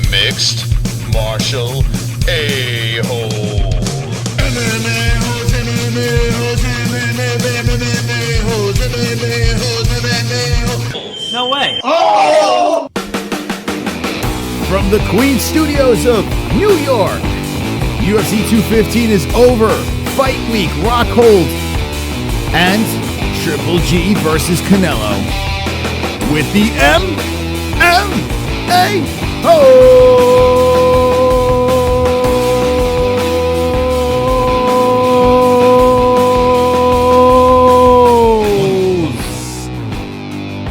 Mixed Martial A-Hole. MMA-Holes, MMA-Holes, MMA-Holes, MMA-Holes, MMA-Holes. No way. Oh! From the Queen Studios of New York, UFC 215 is over. Fight Week, Rockhold, and Triple G versus Canelo with the MMA-Holes.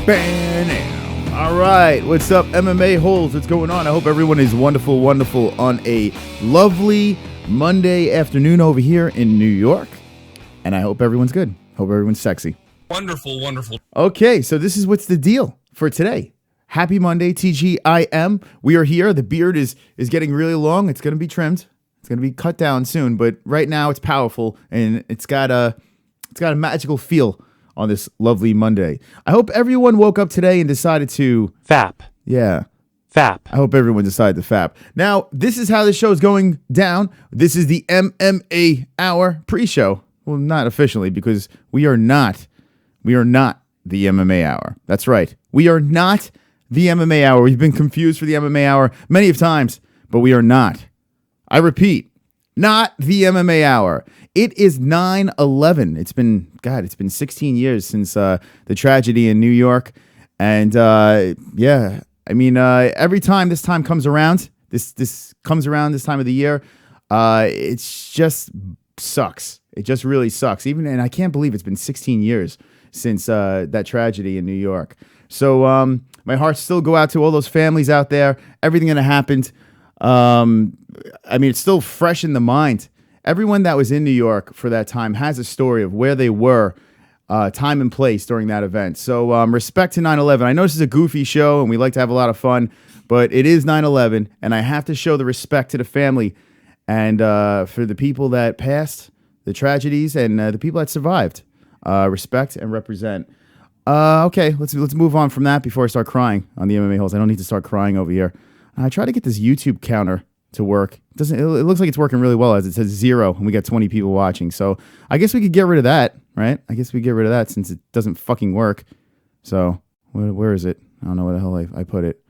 Bam. All right, what's up, MMA-Holes? What's going on? I hope everyone is wonderful on a lovely Monday afternoon over here in New York. And I hope everyone's good. Hope everyone's sexy. Wonderful. Okay, so this is what's the deal for today. Happy Monday, TGIM. We are here. The beard is getting really long. It's going to be trimmed. It's going to be cut down soon, but right now it's powerful and it's got a magical feel on this lovely Monday. I hope everyone woke up today and decided to Fap. Yeah. Fap. I hope everyone decided to fap. Now, this is how the show is going down. This is the MMA Hour pre-show. Well, not officially, because we are not the MMA Hour. That's right. We are not the MMA Hour. We've been confused for the MMA Hour many of times, but we are not. I repeat, not the MMA Hour. It is 9/11. It's been 16 years since the tragedy in New York. And every time this time comes around, this comes around this time of the year, it's just sucks. It just really sucks. And I can't believe it's been 16 years since that tragedy in New York. So my hearts still go out to all those families out there. Everything that happened. It's still fresh in the mind. Everyone that was in New York for that time has a story of where they were, time and place during that event. So respect to 9/11. I know this is a goofy show and we like to have a lot of fun, but it is 9/11, and I have to show the respect to the family and for the people that passed the tragedies and the people that survived. Respect and represent. Okay, let's move on from that before I start crying on the MMA Holes. I don't need to start crying over here. I try to get this YouTube counter to work. It looks like it's working really well, as it says 0 and we got 20 people watching. So I guess we could get rid of that, right? I guess we get rid of that since it doesn't fucking work. So where is it? I don't know where the hell I put it.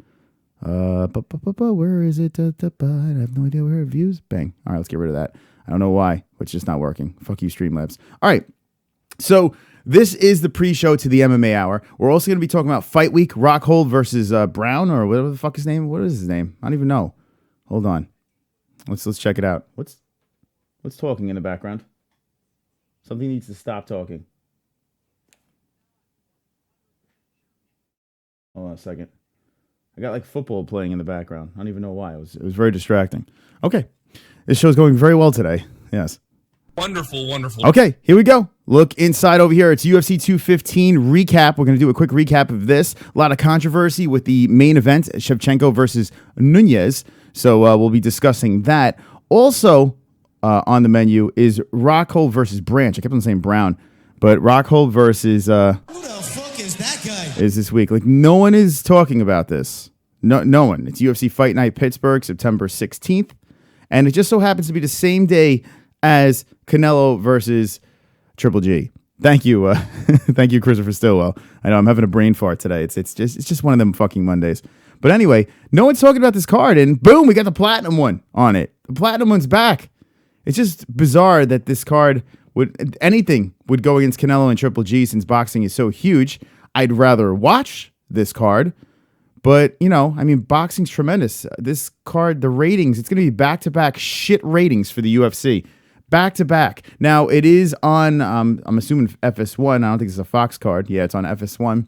Where is it? I have no idea where it views. Bang. All right, let's get rid of that. I don't know why, but it's just not working. Fuck you, Streamlabs. All right. So this is the pre-show to the MMA Hour. We're also going to be talking about Fight Week, Rockhold versus Brown, or whatever the fuck his name. What is his name? I don't even know. Hold on. Let's check it out. What's talking in the background? Something needs to stop talking. Hold on a second. I got like football playing in the background. I don't even know why. It was very distracting. Okay. This show's going very well today. Yes. Wonderful. Okay, here we go. Look inside over here. It's UFC 215 recap. We're going to do a quick recap of this. A lot of controversy with the main event, Shevchenko versus Nunez. So we'll be discussing that. Also on the menu is Rockhold versus Branch. I kept on saying Brown, but Rockhold versus... Who the fuck is that guy? Is this week. Like, no one is talking about this. No one. It's UFC Fight Night Pittsburgh, September 16th. And it just so happens to be the same day as Canelo versus Triple G. Thank you, thank you, Christopher Stillwell. I know I'm having a brain fart today. It's just one of them fucking Mondays. But anyway, no one's talking about this card, and boom, we got the platinum one on it. The platinum one's back. It's just bizarre that this card anything would go against Canelo and Triple G since boxing is so huge. I'd rather watch this card. But, boxing's tremendous. This card, the ratings, it's going to be back-to-back shit ratings for the UFC. Back-to-back. Now, it is on, I'm assuming FS1. I don't think it's a Fox card. Yeah, it's on FS1.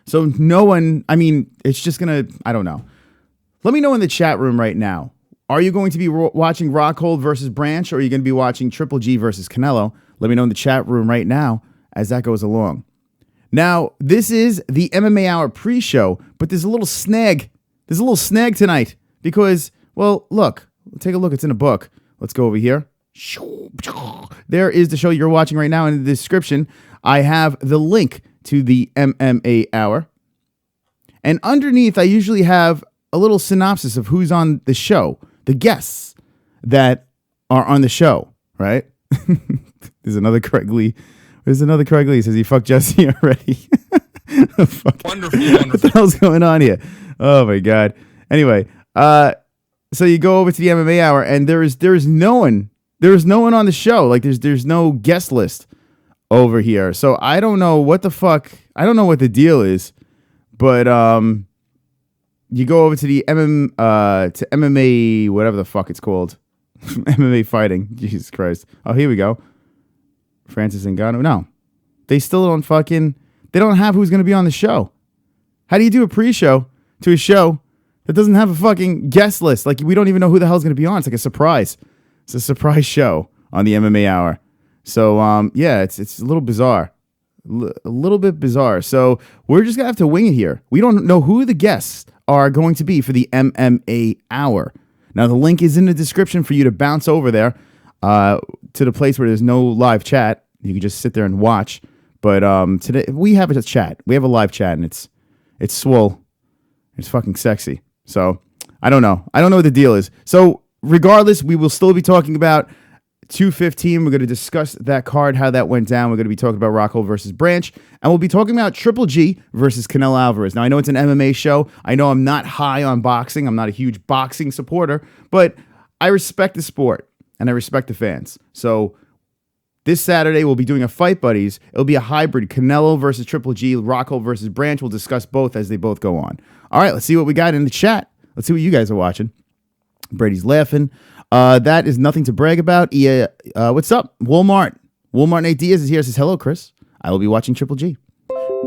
So no one, it's just going to, I don't know. Let me know in the chat room right now. Are you going to be watching Rockhold versus Branch, or are you going to be watching Triple G versus Canelo? Let me know in the chat room right now as that goes along. Now, this is the MMA Hour pre-show, but there's a little snag. There's a little snag tonight because, well, look. Take a look. It's in a book. Let's go over here. There is the show you're watching right now. In the description, I have the link to the MMA Hour. And underneath, I usually have a little synopsis of who's on the show, the guests that are on the show, right? There's another Craig Lee. There's another Craig Lee. Says he fucked Jessie already. Wonderful, What wonderful. the hell's going on here? Oh my God. Anyway, so you go over to the MMA Hour, and there is no one on the show. Like there's no guest list over here. So I don't know what the fuck. I don't know what the deal is, but you go over to the MMA, whatever the fuck it's called, MMA fighting. Jesus Christ. Oh, here we go. Francis Ngannou. No, they still don't fucking. They don't have who's going to be on the show. How do you do a pre-show to a show that doesn't have a fucking guest list? Like, we don't even know who the hell's going to be on. It's like a surprise. It's a surprise show on the MMA Hour. So, yeah, it's a little bizarre. A little bit bizarre. So, we're just going to have to wing it here. We don't know who the guests are going to be for the MMA Hour. Now, the link is in the description for you to bounce over there to the place where there's no live chat. You can just sit there and watch. But today we have a chat. We have a live chat, and it's swole. It's fucking sexy. So I don't know. I don't know what the deal is. So regardless, we will still be talking about 215. We're going to discuss that card, how that went down. We're going to be talking about Rockhold versus Branch, and we'll be talking about Triple G versus Canelo Alvarez. Now I know it's an MMA show. I know I'm not high on boxing. I'm not a huge boxing supporter, but I respect the sport and I respect the fans. So this Saturday, we'll be doing a Fight Buddies. It'll be a hybrid, Canelo versus Triple G, Rockhold versus Branch. We'll discuss both as they both go on. All right, let's see what we got in the chat. Let's see what you guys are watching. Brady's laughing. That is nothing to brag about. What's up? Walmart. Walmart Nate Diaz is here. Says, hello, Chris. I will be watching Triple G.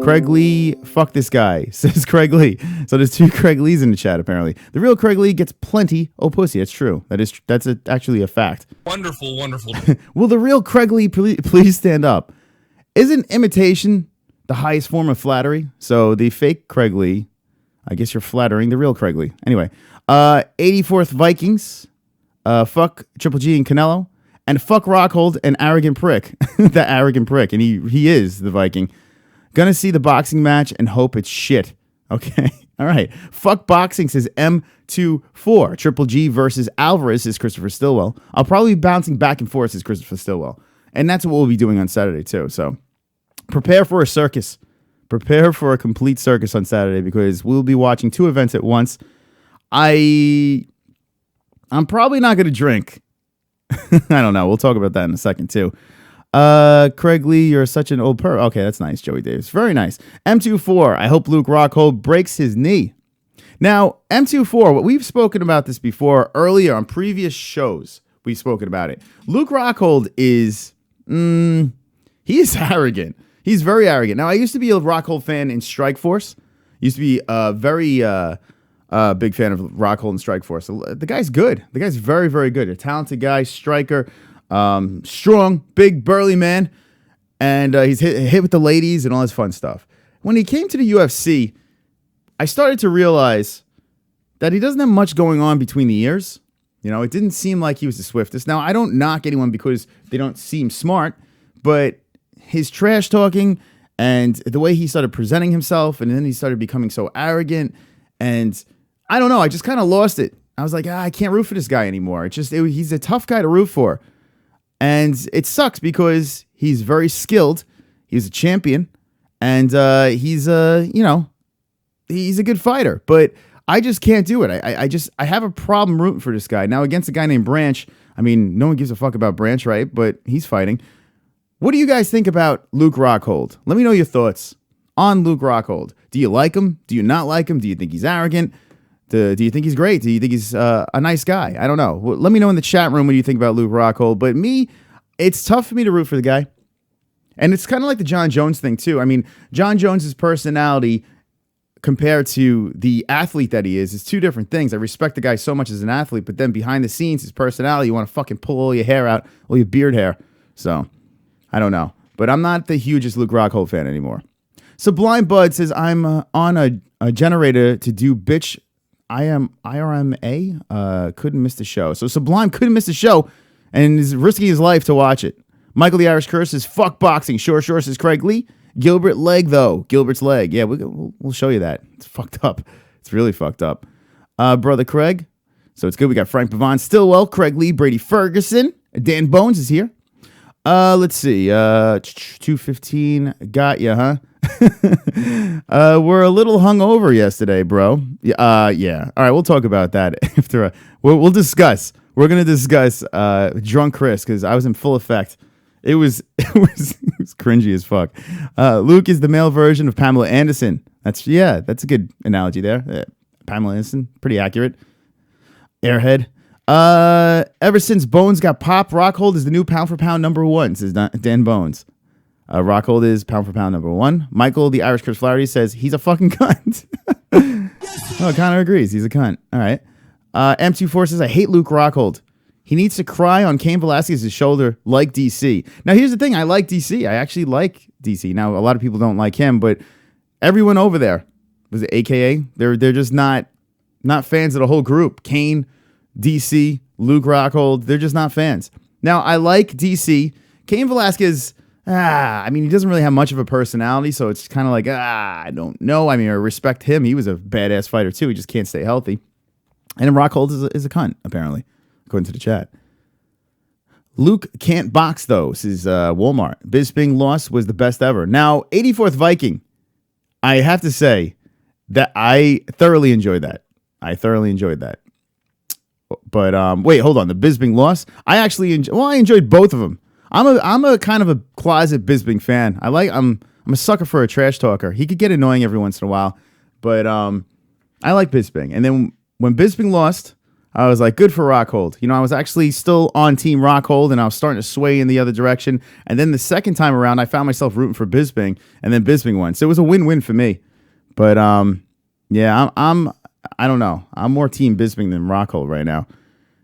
Craig Lee, fuck this guy, says Craig Lee. So there's two Craig Lees in the chat, apparently. The real Craig Lee gets plenty of pussy. That's true. That's actually a fact. Wonderful, wonderful. Will the real Craig Lee please stand up? Isn't imitation the highest form of flattery? So the fake Craig Lee, I guess you're flattering the real Craig Lee. Anyway, 84th Vikings, fuck Triple G and Canelo, and fuck Rockhold, an arrogant prick. That arrogant prick, and he is the Viking. Gonna see the boxing match and hope it's shit. Okay. All right. Fuck boxing, says M24. Triple G versus Alvarez, says Christopher Stillwell. I'll probably be bouncing back and forth, says Christopher Stillwell. And that's what we'll be doing on Saturday, too. So prepare for a circus. Prepare for a complete circus on Saturday because we'll be watching two events at once. I'm probably not going to drink. I don't know. We'll talk about that in a second, too. Craig Lee, you're such an old perv. Okay, that's nice, Joey Davis. Very nice. M24, I hope Luke Rockhold breaks his knee. Now, M24, what we've spoken about this before earlier on previous shows. We've spoken about it. Luke Rockhold is, he is arrogant. He's very arrogant. Now, I used to be a Rockhold fan in Strikeforce. Used to be a very big fan of Rockhold and Strikeforce. The guy's good. The guy's very, very good. A talented guy, striker. Strong, big, burly man, and he's hit with the ladies and all this fun stuff. When he came to the UFC, I started to realize that he doesn't have much going on between the ears. You know, it didn't seem like he was the swiftest. Now, I don't knock anyone because they don't seem smart, but his trash talking and the way he started presenting himself, and then he started becoming so arrogant, and I don't know, I just kind of lost it. I was like, I can't root for this guy anymore. He's a tough guy to root for. And it sucks because he's very skilled. He's a champion. And he's a good fighter. But I just can't do it. I have a problem rooting for this guy. Now, against a guy named Branch, I mean, no one gives a fuck about Branch, right? But he's fighting. What do you guys think about Luke Rockhold? Let me know your thoughts on Luke Rockhold. Do you like him? Do you not like him? Do you think he's arrogant? Do you think he's great? Do you think he's a nice guy? I don't know. Well, let me know in the chat room what you think about Luke Rockhold. But me, it's tough for me to root for the guy. And it's kind of like the John Jones thing, too. I mean, John Jones's personality compared to the athlete that he is two different things. I respect the guy so much as an athlete, but then behind the scenes, his personality, you want to fucking pull all your hair out, all your beard hair. So, I don't know. But I'm not the hugest Luke Rockhold fan anymore. Sublime Bud says, I'm on a generator to do bitch. I am IRMA. Couldn't miss the show. So Sublime couldn't miss the show and is risking his life to watch it. Michael the Irish Curse says, fuck boxing. Sure says Craig Lee. Gilbert's leg. Yeah, we'll show you that. It's fucked up. It's really fucked up. Brother Craig. So it's good. We got Frank Pavon, Stillwell, Craig Lee, Brady Ferguson. Dan Bones is here. Let's see. 215. Got ya, huh? We're a little hungover yesterday, bro. Yeah. All right, we'll talk about that after. We'll discuss. We're gonna discuss drunk Chris because I was in full effect. It was cringy as fuck. Luke is the male version of Pamela Anderson. That's a good analogy there. Pamela Anderson, pretty accurate. Airhead. Ever since Bones got popped, Rockhold is the new pound for pound number one, says Dan Bones. Rockhold is pound for pound number one. Michael, the Irish Chris Flaherty, says he's a fucking cunt. Oh, Conor agrees. He's a cunt. All right. M24 says, I hate Luke Rockhold. He needs to cry on Cain Velasquez's shoulder like DC. Now, here's the thing. I like DC. I actually like DC. Now, a lot of people don't like him, but everyone over there, was it AKA? They're just not fans of the whole group. Cain, DC, Luke Rockhold, they're just not fans. Now, I like DC. Cain Velasquez, I mean, he doesn't really have much of a personality, so it's kind of like, I don't know. I mean, I respect him. He was a badass fighter, too. He just can't stay healthy. And then Rockhold is a cunt, apparently, according to the chat. Luke can't box, though, says Walmart. Bisping loss was the best ever. Now, 84th Viking, I have to say that I thoroughly enjoyed that. But wait, hold on. The Bisping loss? I actually I enjoyed both of them. I'm a kind of a closet Bisping fan. I'm a sucker for a trash talker. He could get annoying every once in a while, but I like Bisping. And then when Bisping lost, I was like, good for Rockhold. You know, I was actually still on Team Rockhold, and I was starting to sway in the other direction. And then the second time around, I found myself rooting for Bisping, and then Bisping won. So it was a win-win for me. But yeah, I don't know. I'm more Team Bisping than Rockhold right now.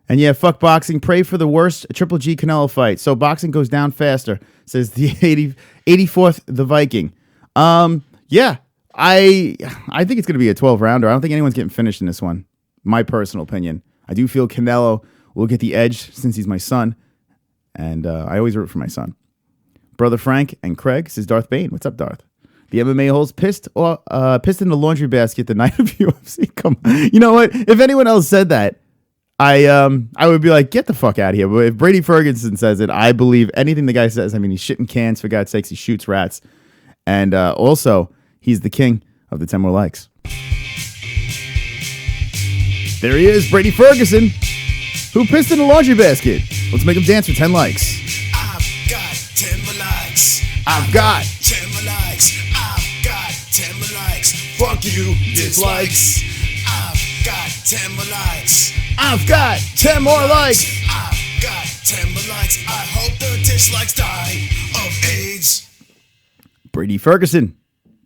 And yeah, fuck boxing. Pray for the worst Triple G Canelo fight. So boxing goes down faster, says the 84th the Viking. Yeah, I think it's going to be a 12-rounder. I don't think anyone's getting finished in this one. My personal opinion. I do feel Canelo will get the edge since he's my son. And I always root for my son. Brother Frank and Craig, says Darth Bane. What's up, Darth? The MMA-Holes pissed in the laundry basket the night of UFC. Come on. You know what? If anyone else said that, I would be like, get the fuck out of here. But if Brady Ferguson says it, I believe anything the guy says. I mean, he's shitting cans, for God's sakes. He shoots rats. And also, he's the king of the 10 more likes. There he is, Brady Ferguson, who pissed in the laundry basket. Let's make him dance for 10 likes. I've got 10 more likes. I've got 10 more likes. I've got 10 more likes. Fuck you, dislikes. I've got 10 more likes. I've got 10 more likes. I've got 10 more likes. I hope the dislikes die of AIDS. Brady Ferguson,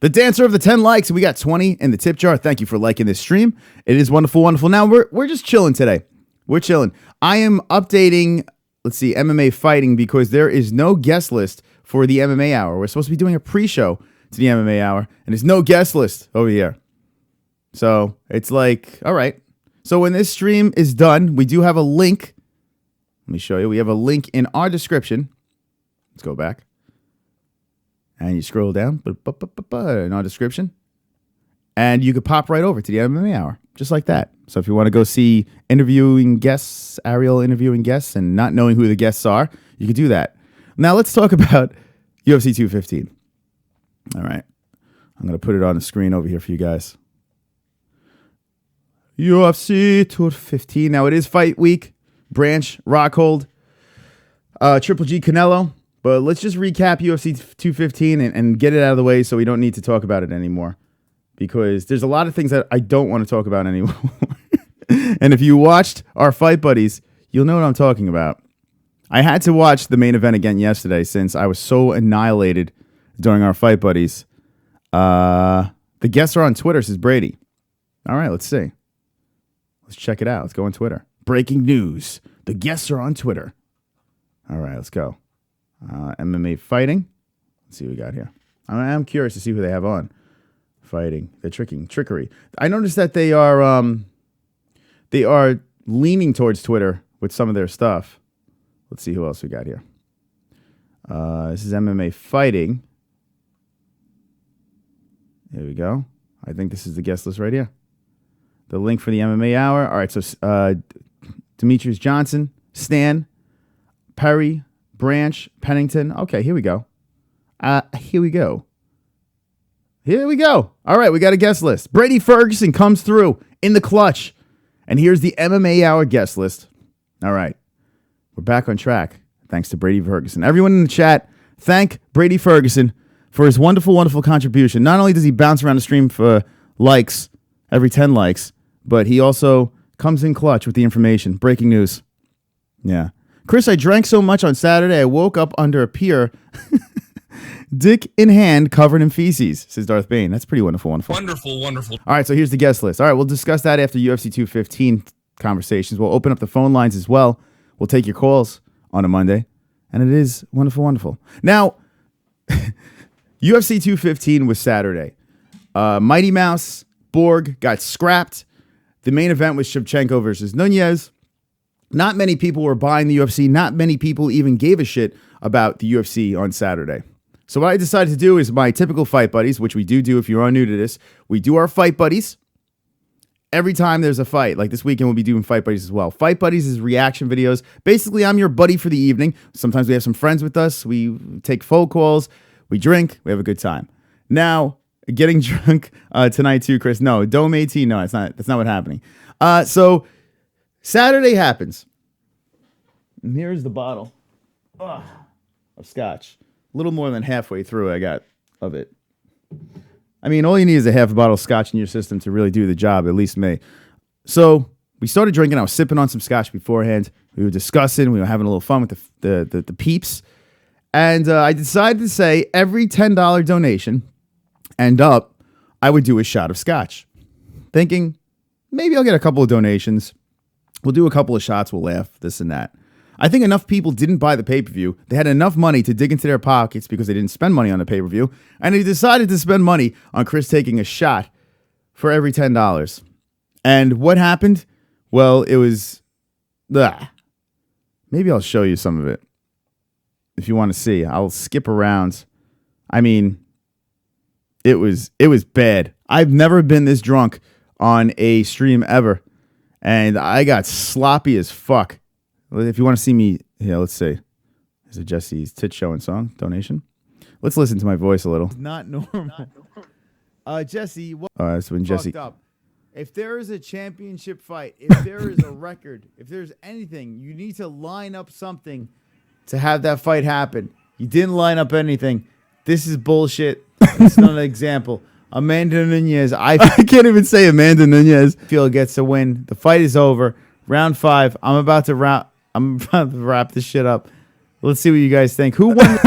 the dancer of the 10 likes. We got 20 in the tip jar. Thank you for liking this stream. It is wonderful, wonderful. Now, we're just chilling today. We're chilling. I am updating, let's see, MMA fighting because there is no guest list for the MMA hour. We're supposed to be doing a pre-show to the MMA hour, and there's no guest list over here. So it's like, all right. So when this stream is done, we do have a link. Let me show you. We have a link in our description. Let's go back. And you scroll down in our description. And you could pop right over to the MMA hour, just like that. So if you want to go see interviewing guests, Ariel interviewing guests, and not knowing who the guests are, you could do that. Now let's talk about UFC 215. All right. I'm going to put it on the screen over here for you guys. UFC 215. Now, it is fight week. Branch, Rockhold, Triple G, Canelo. But let's just recap UFC 215 and get it out of the way so we don't need to talk about it anymore. Because there's a lot of things that I don't want to talk about anymore. And if you watched our Fight Buddies, you'll know what I'm talking about. I had to watch the main event again yesterday since I was so annihilated during our Fight Buddies. The guests are on Twitter, says Brady. All right, let's see. Let's check it out. Let's go on Twitter. Breaking news. The guests are on Twitter. All right, let's go. MMA fighting. Let's see what we got here. I'm curious to see who they have on. Fighting. They're trickery. I noticed that they are leaning towards Twitter with some of their stuff. Let's see who else we got here. This is MMA fighting. There we go. I think this is the guest list right here. the link for the MMA Hour. All right, so Demetrius Johnson, Stan, Perry, Branch, Pennington. Okay, here we go. Here we go. All right, we got a guest list. Brady Ferguson comes through in the clutch. And here's the MMA Hour guest list. All right, we're back on track thanks to Brady Ferguson. Everyone in the chat, thank Brady Ferguson for his wonderful, wonderful contribution. Not only does he bounce around the stream for likes, every 10 likes, but he also comes in clutch with the information. Breaking news. Yeah. Chris, I drank so much on Saturday, I woke up under a pier, dick in hand, covered in feces, says Darth Bane. That's pretty wonderful, wonderful. Wonderful. All right, so here's the guest list. All right, we'll discuss that after UFC 215 conversations. We'll open up the phone lines as well. We'll take your calls on a Monday, and it is wonderful, wonderful. Now, UFC 215 was Saturday. Mighty Mouse, Borg got scrapped. The main event was Shevchenko versus Nunez. Not many people were buying the UFC. Not many people even gave a shit about the UFC on Saturday. So what I decided to do is my typical fight buddies, which we do if you are new to this. We do our fight buddies every time there's a fight. Like this weekend, we'll be doing fight buddies as well. Fight buddies is reaction videos. Basically, I'm your buddy for the evening. Sometimes we have some friends with us. We take phone calls. We drink. We have a good time. Now, getting drunk tonight too, Chris. No, Dome 18. No, that's not what's happening. So Saturday happens. And here's the bottle of scotch. A little more than halfway through I got of it. I mean, all you need is a half a bottle of scotch in your system to really do the job, at least me. So we started drinking. I was sipping on some scotch beforehand. We were discussing. We were having a little fun with the peeps. And I decided to say every $10 donation and up, I would do a shot of scotch. Thinking, maybe I'll get a couple of donations. We'll do a couple of shots. We'll laugh, this and that. I think enough people didn't buy the pay-per-view. They had enough money to dig into their pockets because they didn't spend money on the pay-per-view. And they decided to spend money on Chris taking a shot for every $10. And what happened? Well, it was... Maybe I'll show you some of it. If you want to see. I'll skip around. I mean, it was bad. I've never been this drunk on a stream ever. And I got sloppy as fuck. If you want to see me, yeah, let's see. Is it Jesse's tit showing song donation? Let's listen to my voice a little. Not normal. Jesse, what? That's when Jesse. Up. If there is a championship fight, if there is a record, if there's anything, you need to line up something to have that fight happen. You didn't line up anything. This is bullshit. It's not an example. Amanda Nunez. I can't even say Amanda Nunez. Feel gets to win. The fight is over. Round 5. I'm about to wrap this shit up. Let's see what you guys think. Who won?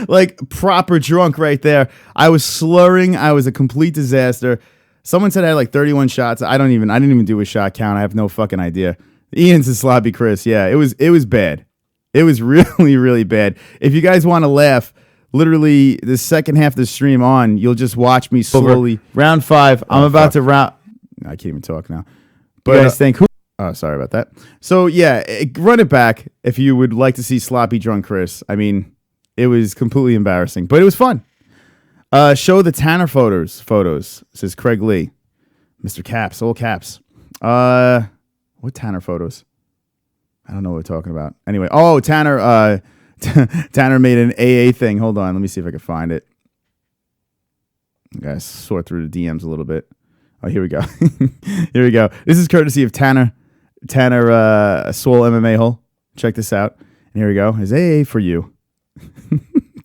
Like proper drunk right there. I was slurring. I was a complete disaster. Someone said I had like 31 shots. I didn't even do a shot count. I have no fucking idea. Ian's a sloppy Chris. Yeah, it was bad. It was really, really bad. If you guys want to laugh, literally the second half of the stream on, you'll just watch me slowly. Round 5. I'm about to I can't even talk now. But you guys think who? Oh, sorry about that. So yeah, run it back if you would like to see sloppy drunk Chris. I mean, it was completely embarrassing, but it was fun. Show the Tanner photos, says Craig Lee. Mr. Caps, all caps. What Tanner photos? I don't know what we're talking about. Anyway, Tanner Tanner made an AA thing. Hold on, let me see if I can find it. I gotta sort through the DMs a little bit. Oh, here we go. Here we go. This is courtesy of Tanner Swole MMA-Hole. Check this out. And here we go. His AA for you.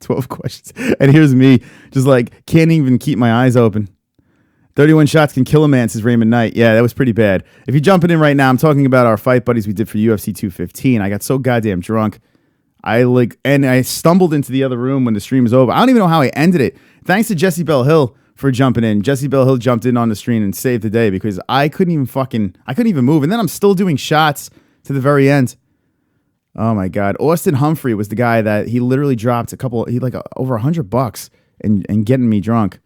12 questions. And here's me, just like, can't even keep my eyes open. 31 shots can kill a man, says Raymond Knight. Yeah, that was pretty bad. If you're jumping in right now, I'm talking about our fight buddies we did for UFC 215. I got so goddamn drunk. I stumbled into the other room when the stream was over. I don't even know how I ended it. Thanks to Jessie Belle Hill for jumping in. Jessie Belle Hill jumped in on the stream and saved the day because I couldn't even move. And then I'm still doing shots to the very end. Oh my God. Austin Humphrey was the guy that he literally dropped over $100 and getting me drunk.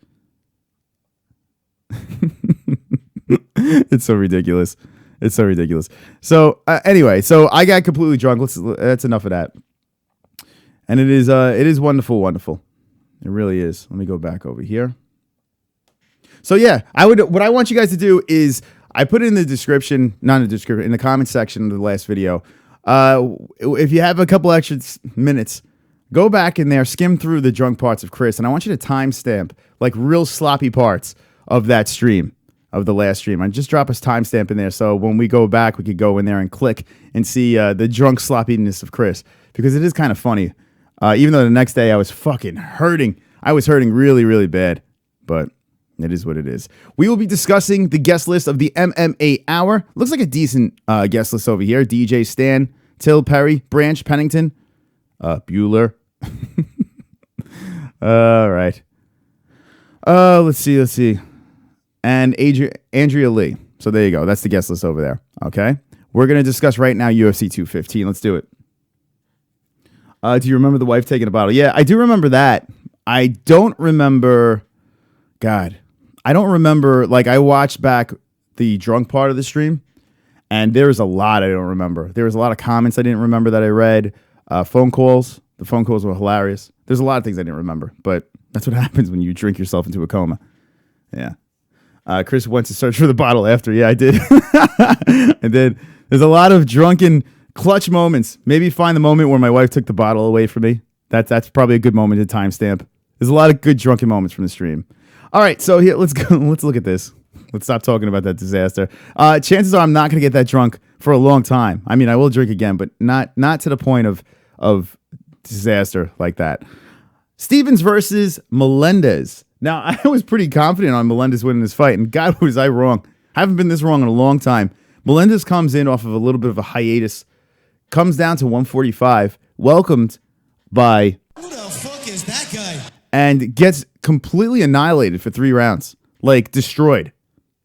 It's so ridiculous. It's so ridiculous. So anyway, so I got completely drunk. That's enough of that. And it is wonderful, wonderful. It really is. Let me go back over here. So yeah, what I want you guys to do is I put it in the description, not in the description, in the comment section of the last video. If you have a couple extra minutes, go back in there, skim through the drunk parts of Chris, and I want you to timestamp like real sloppy parts of that stream, of the last stream. And just drop us timestamp in there so when we go back, we could go in there and click and see the drunk sloppiness of Chris, because it is kind of funny. Even though the next day I was fucking hurting. I was hurting really, really bad, but it is what it is. We will be discussing the guest list of the MMA Hour. Looks like a decent guest list over here. DJ Stan, Till Perry, Branch Pennington, Bueller. All right. Let's see. And Andrea Lee. So there you go. That's the guest list over there. Okay. We're going to discuss right now UFC 215. Let's do it. Do you remember the wife taking a bottle? Yeah, I do remember that. I don't remember. God. I don't remember. Like, I watched back the drunk part of the stream, and there's a lot I don't remember. There was a lot of comments I didn't remember that I read. Phone calls. The phone calls were hilarious. There's a lot of things I didn't remember, but that's what happens when you drink yourself into a coma. Yeah. Chris went to search for the bottle after. Yeah, I did. I did. There's a lot of drunken clutch moments. Maybe find the moment where my wife took the bottle away from me. That's probably a good moment to timestamp. There's a lot of good drunken moments from the stream. All right, so here, let's go. Let's look at this. Let's stop talking about that disaster. Chances are I'm not going to get that drunk for a long time. I mean, I will drink again, but not to the point of disaster like that. Stevens versus Melendez. Now, I was pretty confident on Melendez winning this fight, and God, was I wrong. I haven't been this wrong in a long time. Melendez comes in off of a little bit of a hiatus, comes down to 145, welcomed by... Who the fuck is that guy? And gets completely annihilated for 3 rounds. Like, destroyed.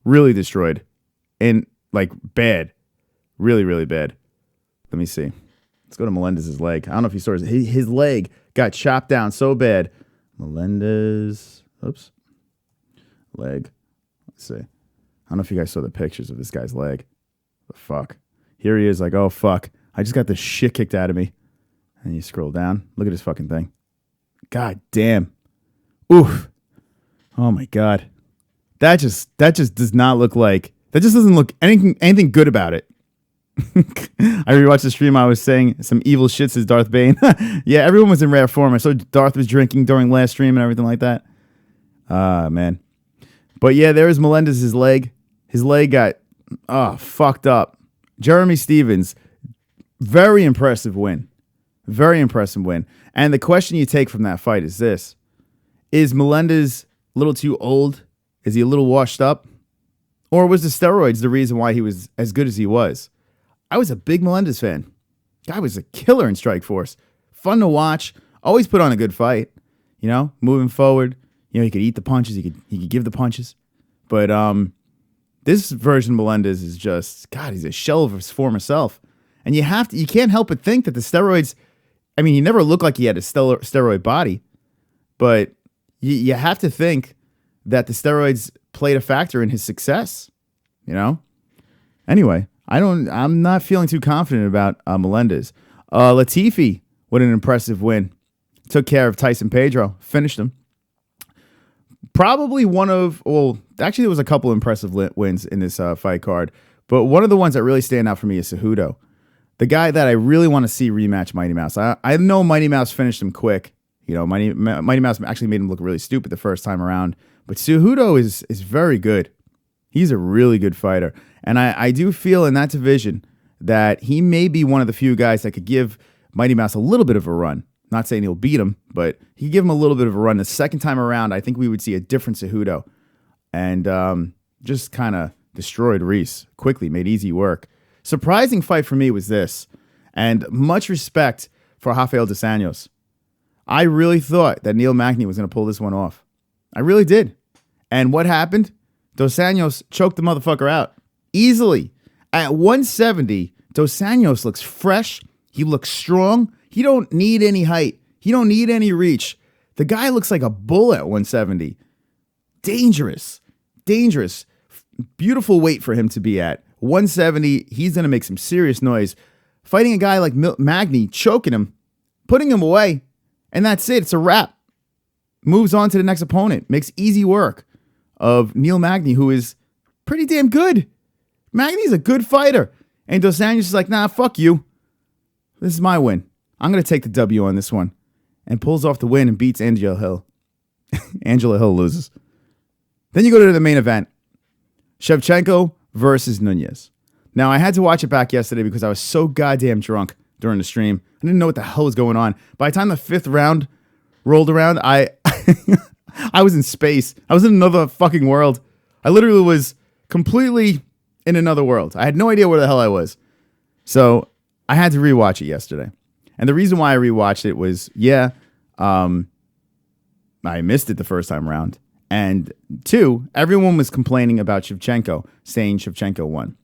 Really destroyed. And, like, bad. Really, really bad. Let me see. Let's go to Melendez's leg. I don't know if you saw his leg got chopped down so bad. Melendez. Oops. Leg. Let's see. I don't know if you guys saw the pictures of this guy's leg. But fuck. Here he is like, oh, fuck. I just got the shit kicked out of me. And you scroll down. Look at this fucking thing. God damn. Oof. Oh, my God. That just does not look like... That just doesn't look anything good about it. I rewatched the stream. I was saying some evil shit, says Darth Bane. Yeah, everyone was in rare form. I saw Darth was drinking during last stream and everything like that. Man. But yeah, there is Melendez's leg. His leg got fucked up. Jeremy Stevens, very impressive win. Very impressive win. And the question you take from that fight is this. Is Melendez a little too old? Is he a little washed up? Or was the steroids the reason why he was as good as he was? I was a big Melendez fan. Guy was a killer in Strikeforce. Fun to watch. Always put on a good fight. You know, moving forward. You know, he could eat the punches. He could give the punches. But this version of Melendez is just, God, he's a shell of his former self. And you can't help but think that the steroids, I mean, he never looked like he had a steroid body. But you have to think that the steroids played a factor in his success. You know? Anyway. I'm not feeling too confident about Melendez. Latifi, what an impressive win. Took care of Tyson Pedro. Finished him. Probably actually there was a couple impressive wins in this fight card. But one of the ones that really stand out for me is Cejudo. The guy that I really want to see rematch Mighty Mouse. I know Mighty Mouse finished him quick. You know, Mighty Mouse actually made him look really stupid the first time around. But Cejudo is very good. He's a really good fighter. And I do feel in that division that he may be one of the few guys that could give Mighty Mouse a little bit of a run. Not saying he'll beat him, but he could give him a little bit of a run. The second time around, I think we would see a different Cejudo. And just kind of destroyed Reese quickly, made easy work. Surprising fight for me was this. And much respect for Rafael dos Anjos. I really thought that Neil Magny was going to pull this one off. I really did. And what happened? Dos Anjos choked the motherfucker out. Easily. At 170, Dos Anjos looks fresh. He looks strong. He don't need any height. He don't need any reach. The guy looks like a bull at 170. Dangerous. Dangerous. Beautiful weight for him to be at. 170, he's going to make some serious noise. Fighting a guy like Magny, choking him, putting him away, and that's it. It's a wrap. Moves on to the next opponent. Makes easy work of Neil Magny, who is pretty damn good. Magny's a good fighter. And Dos Anjos is like, nah, fuck you. This is my win. I'm going to take the W on this one. And pulls off the win and beats Angela Hill. Angela Hill loses. Then you go to the main event. Shevchenko versus Nunes. Now, I had to watch it back yesterday because I was so goddamn drunk during the stream. I didn't know what the hell was going on. By the time the 5th round rolled around, I was in space. I was in another fucking world. I literally was completely in another world. I had no idea where the hell I was. So I had to rewatch it yesterday. And the reason why I rewatched it was, I missed it the first time around. And 2, everyone was complaining about Shevchenko, saying Shevchenko won.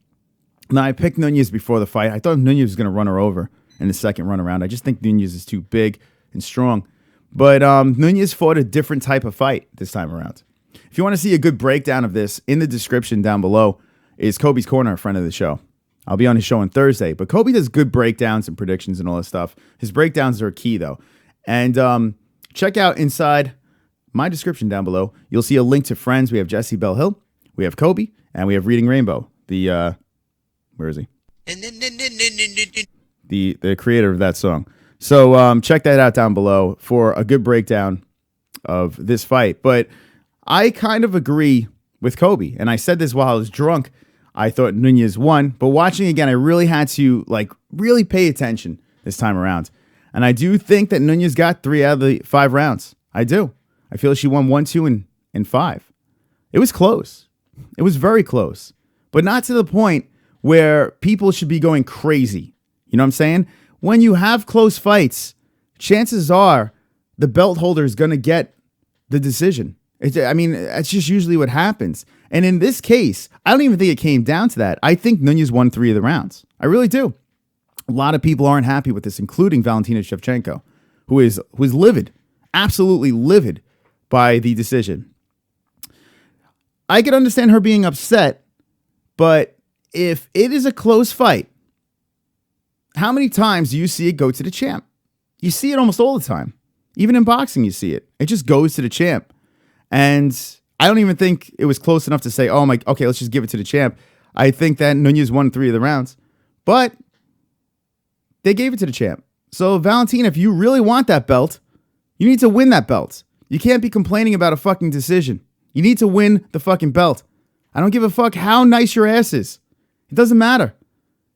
Now, I picked Nunes before the fight. I thought Nunes was going to run her over in the second run around. I just think Nunes is too big and strong. But Nunes fought a different type of fight this time around. If you want to see a good breakdown of this, in the description down below is Kobe's Corner, a friend of the show. I'll be on his show on Thursday. But Kobe does good breakdowns and predictions and all this stuff. His breakdowns are key, though. And check out inside my description down below. You'll see a link to friends. We have Jessie, Belle Hill. We have Kobe. And we have Reading Rainbow. The, where is he? The creator of that song. So check that out down below for a good breakdown of this fight. But I kind of agree with Kobe. And I said this while I was drunk. I thought Nunes won. But watching again, I really had to really pay attention this time around. And I do think that Nunes got 3 out of the 5 rounds. I do. I feel she won 1, 2, and 5. It was close. It was very close. But not to the point where people should be going crazy. You know what I'm saying? When you have close fights, chances are the belt holder is going to get the decision. That's just usually what happens. And in this case, I don't even think it came down to that. I think Nunes won 3 of the rounds. I really do. A lot of people aren't happy with this, including Valentina Shevchenko, who is livid, absolutely livid by the decision. I could understand her being upset, but if it is a close fight, how many times do you see it go to the champ? You see it almost all the time. Even in boxing, you see it. It just goes to the champ. And I don't even think it was close enough to say, okay, let's just give it to the champ. I think that Nunes won 3 of the rounds. But they gave it to the champ. So, Valentina, if you really want that belt, you need to win that belt. You can't be complaining about a fucking decision. You need to win the fucking belt. I don't give a fuck how nice your ass is. It doesn't matter.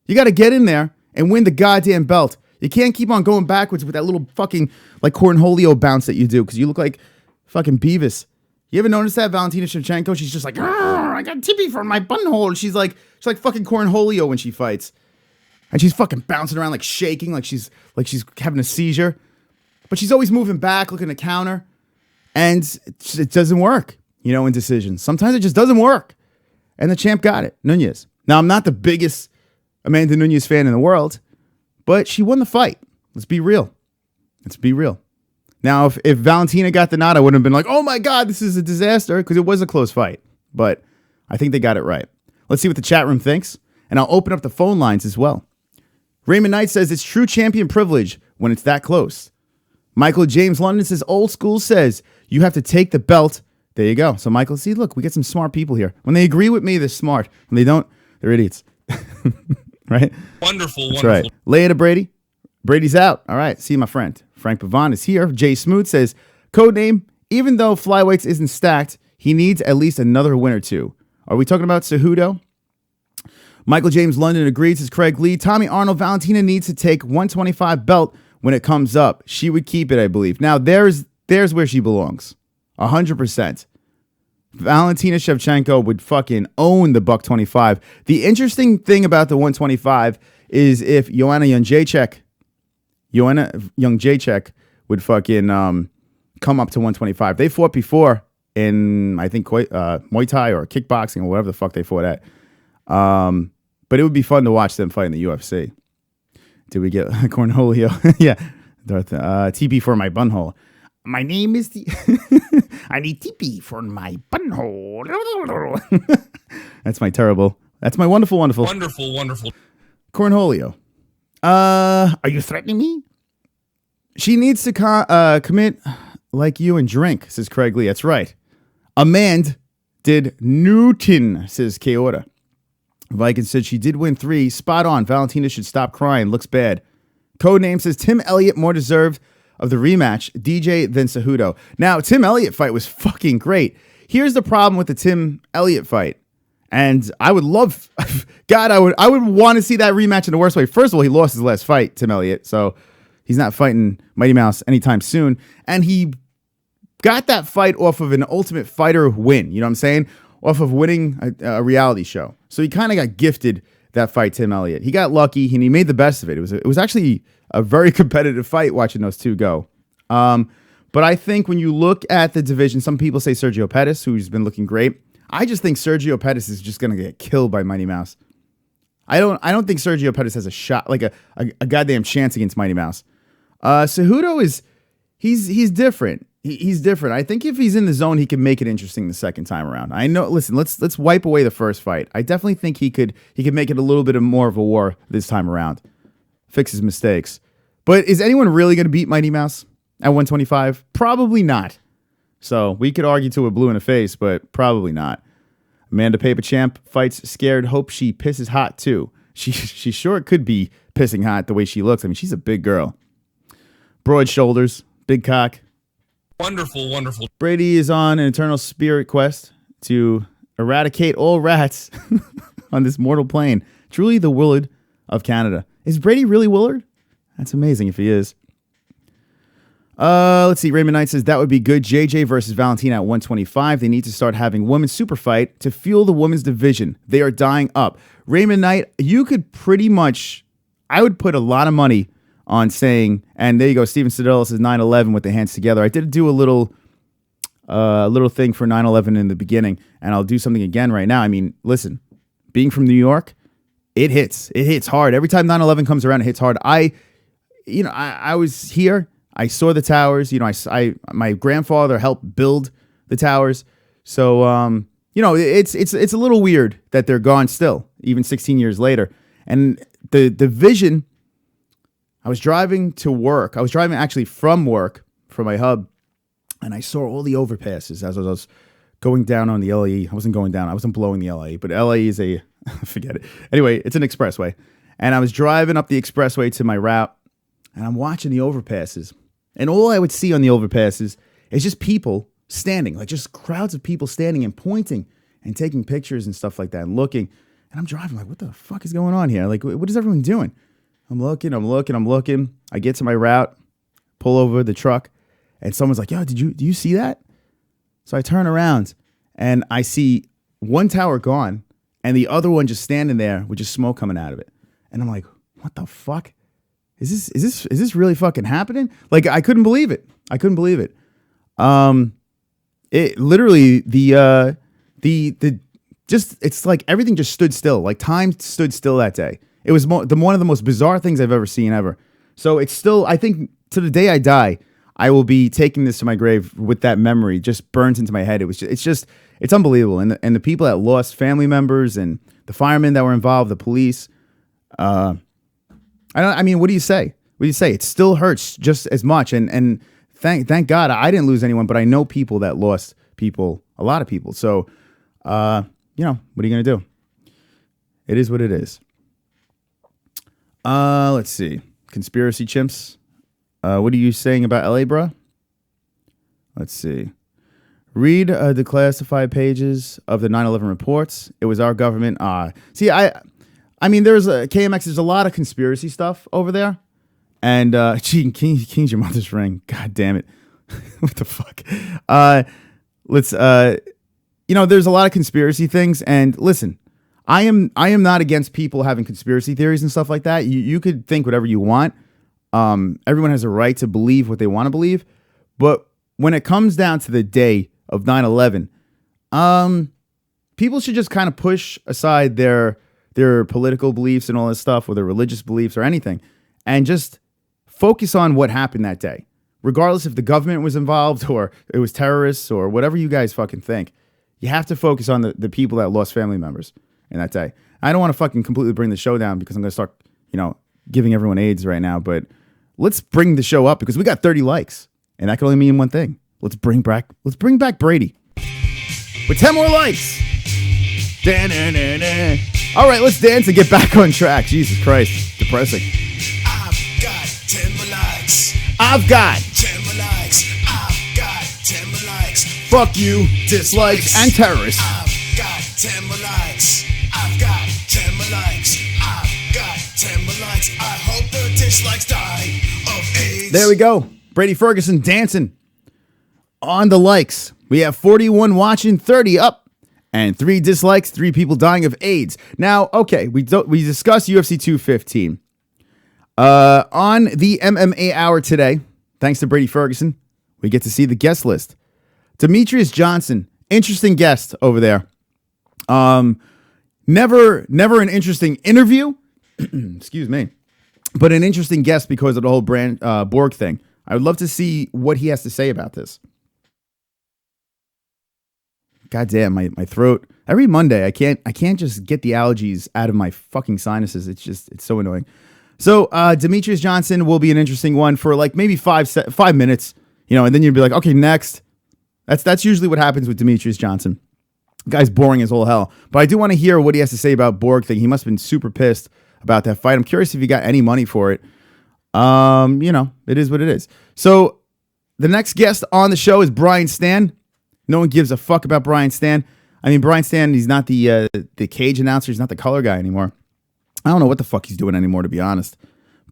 You got to get in there and win the goddamn belt. You can't keep on going backwards with that little fucking cornholio bounce that you do because you look like fucking Beavis. You ever notice that Valentina Shevchenko? She's just like, I got tippy from my buttonhole. She's like fucking cornholio when she fights. And she's fucking bouncing around shaking like she's having a seizure. But she's always moving back, looking to counter. And it doesn't work, in decisions. Sometimes it just doesn't work. And the champ got it, Nunes. Now, I'm not the biggest Amanda Nunes fan in the world, but she won the fight. Let's be real. Now, if Valentina got the nod, I wouldn't have been like, oh my God, this is a disaster, because it was a close fight. But I think they got it right. Let's see what the chat room thinks, and I'll open up the phone lines as well. Raymond Knight says it's true champion privilege when it's that close. Michael James London says old school says you have to take the belt. There you go. So Michael, see, look, we get some smart people here. When they agree with me, they're smart. When they don't, they're idiots. Right? Wonderful. That's right. Leia to Brady. Brady's out. All right. See my friend. Frank Pavon is here. Jay Smoot says, codename, even though flyweights isn't stacked, he needs at least another win or 2. Are we talking about Cejudo? Michael James London agrees, says Craig Lee. Tommy Arnold, Valentina needs to take 125 belt when it comes up. She would keep it, I believe. Now, there's where she belongs. 100%. Valentina Shevchenko would fucking own the buck 25. The interesting thing about the 125 is if Joanna Jędrzejczyk would fucking come up to 125. They fought before in, I think, Muay Thai or kickboxing or whatever the fuck they fought at. But it would be fun to watch them fight in the UFC. Did we get Cornholio? Yeah. TP for my bunhole. My name is I need TP for my bunhole. That's my wonderful. Wonderful. Cornholio. Are you threatening me? She needs to commit like you and drink, says Craig Lee. That's right. Amand did Newton, says Keota. Viking said she did win 3. Spot on. Valentina should stop crying. Looks bad. Codename says Tim Elliott more deserved of the rematch, DJ than Cejudo. Now, Tim Elliott fight was fucking great. Here's the problem with the Tim Elliott fight. And I would love, God, I would want to see that rematch in the worst way. First of all, he lost his last fight, Tim Elliott. So he's not fighting Mighty Mouse anytime soon. And he got that fight off of an Ultimate Fighter win. You know what I'm saying? Off of winning a reality show. So he kind of got gifted that fight, Tim Elliott. He got lucky and he made the best of it. It was actually a very competitive fight watching those two go. But I think when you look at the division, some people say Sergio Pettis, who's been looking great. I just think Sergio Pettis is just going to get killed by Mighty Mouse. I don't think Sergio Pettis has a shot, like a goddamn chance against Mighty Mouse. Cejudo he's different. He's different. I think if he's in the zone, he can make it interesting the second time around. I know. Listen, let's wipe away the first fight. I definitely think he could make it a little bit more of a war this time around. Fix his mistakes. But is anyone really going to beat Mighty Mouse at 125? Probably not. So we could argue till we're blue in the face, but probably not. Amanda Paper Champ fights scared. Hope she pisses hot too. She sure could be pissing hot the way she looks. I mean, she's a big girl. Broad shoulders, big cock. Wonderful, wonderful. Brady is on an eternal spirit quest to eradicate all rats on this mortal plane. Truly the Willard of Canada. Is Brady really Willard? That's amazing if he is. Let's see. Raymond Knight says that would be good. JJ versus Valentina at 125. They need to start having women's super fight to fuel the women's division. They are dying up. Raymond Knight, you could pretty much, I would put a lot of money on saying, and there you go, Steven Sedelis says 9/11 with the hands together. I did do a little thing for 9/11 in the beginning, and I'll do something again right now. I mean, listen, being from New York, it hits hard. Every time 9/11 comes around, it hits hard. I was here. I saw the towers. You know, my grandfather helped build the towers. So, it's a little weird that they're gone still, even 16 years later. And the vision, I was driving to work. I was driving actually from work from my hub, and I saw all the overpasses as I was going down on the LAE. I wasn't going down. I wasn't blowing the LAE, but LAE is forget it. Anyway, it's an expressway. And I was driving up the expressway to my route, and I'm watching the overpasses. And all I would see on the overpasses is just people standing, like just crowds of people standing and pointing and taking pictures and stuff like that and looking. And I'm driving like, what the fuck is going on here? Like, what is everyone doing? I'm looking. I get to my route, pull over the truck, and someone's like, yo, do you see that? So I turn around and I see one tower gone and the other one just standing there with just smoke coming out of it. And I'm like, what the fuck? Is this really fucking happening? Like, I couldn't believe it. It literally it's like everything just stood still. Like time stood still that day. It was one of the most bizarre things I've ever seen ever. So it's still, I think to the day I die, I will be taking this to my grave with that memory just burns into my head. It's unbelievable. And the people that lost family members and the firemen that were involved, the police, I mean, what do you say? It still hurts just as much. And thank God I didn't lose anyone, but I know people that lost people, a lot of people. So, what are you going to do? It is what it is. Let's see. Conspiracy chimps. What are you saying about LA, bro? Let's see. Read the classified pages of the 9/11 reports. It was our government. See, I mean, there's KMX. There's a lot of conspiracy stuff over there, and King's your mother's ring. God damn it! What the fuck? There's a lot of conspiracy things, and listen, I am not against people having conspiracy theories and stuff like that. You could think whatever you want. Everyone has a right to believe what they want to believe, but when it comes down to the day of 9/11, people should just kind of push aside their political beliefs and all this stuff, or their religious beliefs or anything, and just focus on what happened that day. Regardless if the government was involved or it was terrorists or whatever you guys fucking think, you have to focus on the people that lost family members in that day. I don't want to fucking completely bring the show down because I'm going to start, giving everyone AIDS right now, but let's bring the show up because we got 30 likes and that can only mean one thing. Let's bring back Brady with 10 more likes. Da-na-na-na. All right, let's dance and get back on track. Jesus Christ. Depressing. I've got 10 more likes. I've got 10 more likes. I've got 10 more likes. fuck you, dislikes, and terrorists. I've got 10 more likes. I've got 10 more likes. I've got 10 more likes. I hope the dislikes die of AIDS. There we go. Brady Ferguson dancing on the likes. We have 41 watching, 30 up, and 3 dislikes, 3 people dying of AIDS. Now, okay, we discussed UFC 215. On the MMA Hour today, thanks to Brady Ferguson, we get to see the guest list. Demetrius Johnson, interesting guest over there. Never an interesting interview, excuse me, but an interesting guest because of the whole Borg thing. I would love to see what he has to say about this. God damn, my throat. Every Monday, I can't just get the allergies out of my fucking sinuses. It's so annoying. So Demetrius Johnson will be an interesting one for like maybe 5 minutes, and then you'd be like, okay, next. That's usually what happens with Demetrius Johnson. The guy's boring as all hell. But I do want to hear what he has to say about Borg thing. He must have been super pissed about that fight. I'm curious if he got any money for it. It is what it is. So the next guest on the show is Brian Stan. No one gives a fuck about Brian Stan. I mean, Brian Stan, he's not the cage announcer. He's not the color guy anymore. I don't know what the fuck he's doing anymore, to be honest.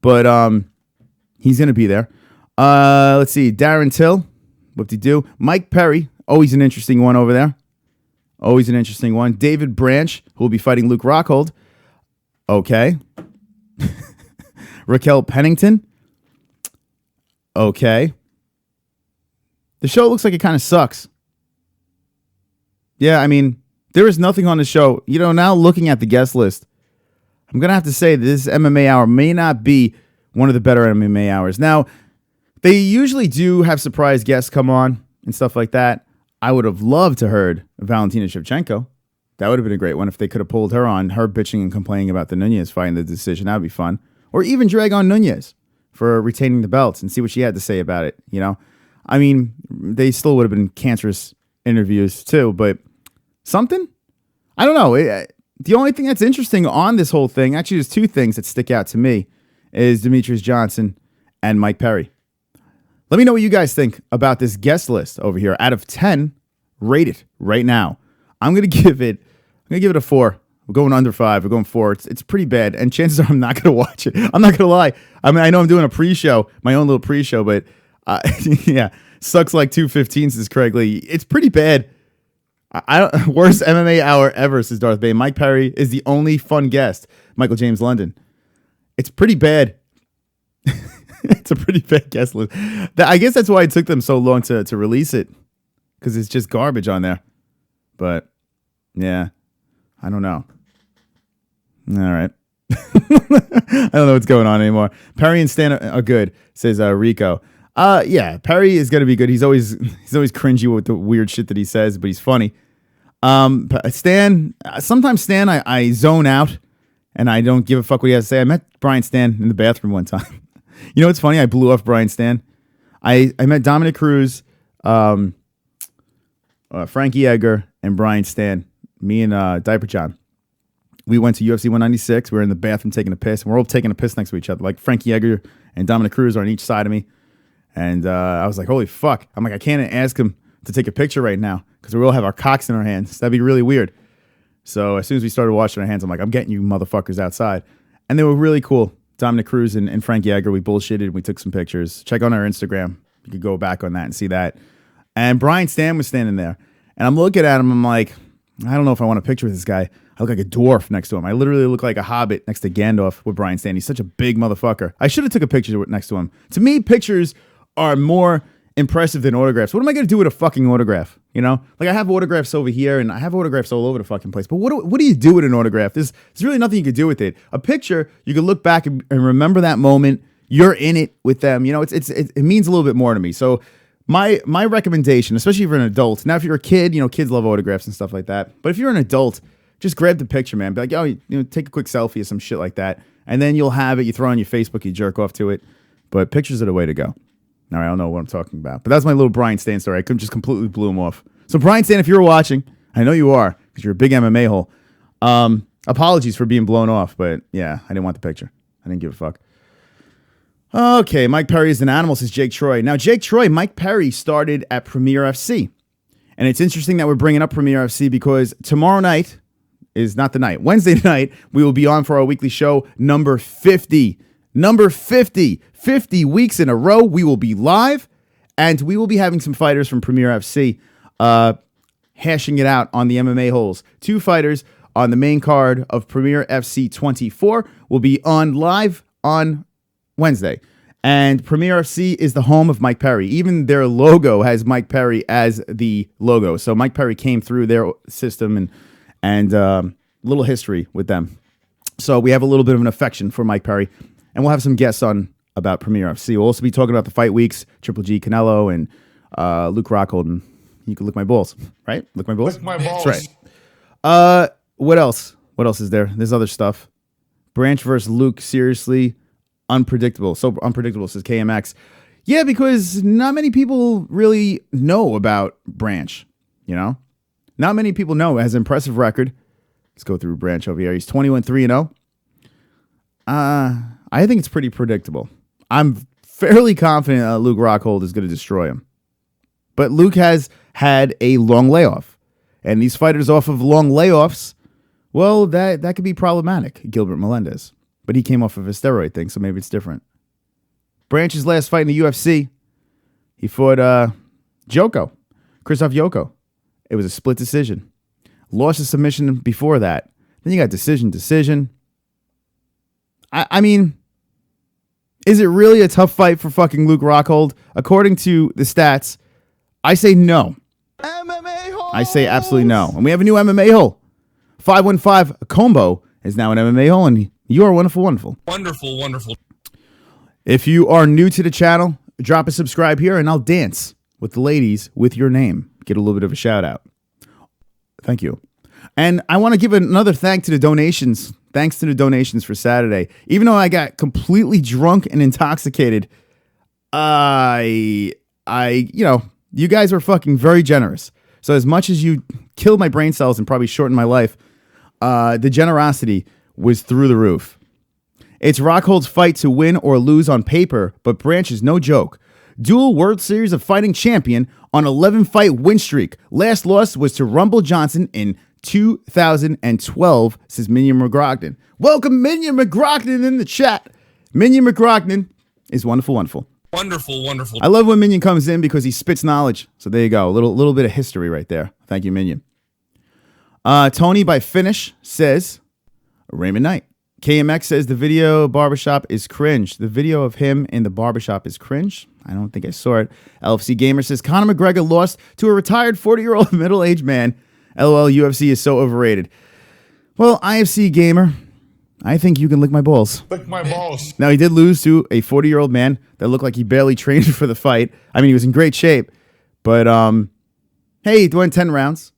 But he's going to be there. Let's see. Darren Till. Whoop-de-doo. Mike Perry. Always an interesting one over there. Always an interesting one. David Branch, who will be fighting Luke Rockhold. Okay. Raquel Pennington. Okay. The show looks like it kind of sucks. Yeah, I mean, there is nothing on the show. Now looking at the guest list, I'm going to have to say that this MMA Hour may not be one of the better MMA hours. Now, they usually do have surprise guests come on and stuff like that. I would have loved to heard Valentina Shevchenko. That would have been a great one if they could have pulled her on, her bitching and complaining about the Nunez fight and the decision. That would be fun. Or even drag on Nunez for retaining the belts and see what she had to say about it. I mean, they still would have been cancerous interviews too, but something? I don't know. The only thing that's interesting on this whole thing, actually there's 2 things that stick out to me, is Demetrius Johnson and Mike Perry. Let me know what you guys think about this guest list over here. Out of 10, rate it right now. I'm gonna give it a 4. We're going under 5. We're going 4. It's pretty bad, and chances are I'm not gonna watch it. I'm not gonna lie. I mean, I know I'm doing a pre-show, my own little pre-show, but yeah, sucks like 215, says Craig Lee. It's pretty bad. I don't. Worst MMA hour ever, says Darth Bay. Mike Perry is the only fun guest. Michael James London. It's pretty bad. It's a pretty bad guest list. I guess that's why it took them so long to release it, because it's just garbage on there. But yeah, I don't know. All right. I don't know what's going on anymore. Perry and Stan are good, says Rico. Yeah, Perry is gonna be good. He's always cringy with the weird shit that he says, but he's funny. Stan, sometimes Stan, I zone out and I don't give a fuck what he has to say. I met Brian Stan in the bathroom one time. What's funny? I blew off Brian Stan. I met Dominic Cruz, Frankie Edgar, and Brian Stan. Me and Diaper John. We went to UFC 196. We were in the bathroom taking a piss, and we're all taking a piss next to each other. Like Frankie Edgar and Dominic Cruz are on each side of me. And I was like, holy fuck. I'm like, I can't ask him to take a picture right now because we all have our cocks in our hands. That'd be really weird. So as soon as we started washing our hands, I'm like, I'm getting you motherfuckers outside. And they were really cool. Dominic Cruz and Frankie Edgar, we bullshitted. We took some pictures. Check on our Instagram. You could go back on that and see that. And Brian Stan was standing there. And I'm looking at him. I'm like, I don't know if I want a picture with this guy. I look like a dwarf next to him. I literally look like a hobbit next to Gandalf with Brian Stan. He's such a big motherfucker. I should have took a picture next to him. To me, pictures are more impressive than autographs. What am I going to do with a fucking autograph? Like I have autographs over here and I have autographs all over the fucking place. But what do you do with an autograph? There's really nothing you could do with it. A picture, you can look back and remember that moment. You're in it with them. It means a little bit more to me. So my recommendation, especially if you're an adult. Now, if you're a kid, kids love autographs and stuff like that. But if you're an adult, just grab the picture, man. Be like, take a quick selfie or some shit like that. And then you'll have it. You throw it on your Facebook, you jerk off to it. But pictures are the way to go. All right, I don't know what I'm talking about. But that's my little Brian Stan story. I just completely blew him off. So Brian Stan, if you're watching, I know you are because you're a big MMA hole. Apologies for being blown off, but yeah, I didn't want the picture. I didn't give a fuck. Okay, Mike Perry is an animal, says Jake Troy. Now, Jake Troy, Mike Perry started at Premier FC. And it's interesting that we're bringing up Premier FC because tomorrow night is not the night. Wednesday night, we will be on for our weekly show, number 50. Number 50. 50 weeks in a row, we will be live, and we will be having some fighters from Premier FC hashing it out on the MMA-Holes. 2 fighters on the main card of Premier FC 24 will be on live on Wednesday. And Premier FC is the home of Mike Perry. Even their logo has Mike Perry as the logo. So Mike Perry came through their system and little history with them. So we have a little bit of an affection for Mike Perry. And we'll have some guests on about Premier FC. We'll also be talking about the fight weeks, Triple G, Canelo, and Luke Rockhold. And you can lick my balls, right? Lick my balls? Lick my balls. That's right. What else? What else is there? There's other stuff. Branch versus Luke, seriously unpredictable. So unpredictable, says KMX. Yeah, because not many people really know about Branch, you know? Not many people know. Has an impressive record. Let's go through Branch over here. He's 21-3-0. I think it's pretty predictable. I'm fairly confident that Luke Rockhold is going to destroy him. But Luke has had a long layoff. And these fighters off of long layoffs, well, that could be problematic. Gilbert Melendez. But he came off of a steroid thing, so maybe it's different. Branch's last fight in the UFC, he fought Krzysztof Joko. It was a split decision. Lost a submission before that. Then you got decision. I mean, is it really a tough fight for fucking Luke Rockhold? According to the stats, I say no. MMA-Holes! I say absolutely no. And we have a new MMA hole. 515 Combo is now an MMA hole, and you are wonderful. Wonderful. If you are new to the channel, drop a subscribe here, and I'll dance with the ladies with your name. Get a little bit of a shout out. Thank you. And I want to give another thanks to the donations. Thanks to the donations for Saturday. Even though I got completely drunk and intoxicated, you guys were fucking very generous. So as much as you killed my brain cells and probably shortened my life, the generosity was through the roof. It's Rockhold's fight to win or lose on paper, but Branch is no joke. Dual World Series of Fighting champion on 11-fight win streak. Last loss was to Rumble Johnson in 2012, says Minion McGrogden. Welcome, Minion McGrogden, in the chat. Minion McGrogden is wonderful. Wonderful. I love when Minion comes in because he spits knowledge. So there you go. A little bit of history right there. Thank you, Minion. Tony by Finish says, Raymond Knight. KMX says the video barbershop is cringe. The video of him in the barbershop is cringe. I don't think I saw it. LFC Gamer says Conor McGregor lost to a retired 40-year-old middle-aged man. LOL, UFC is so overrated. Well, IFC Gamer, I think you can lick my balls. Lick my balls. Now, he did lose to a 40-year-old man that looked like he barely trained for the fight. I mean, he was in great shape. But, hey, he went 10 rounds.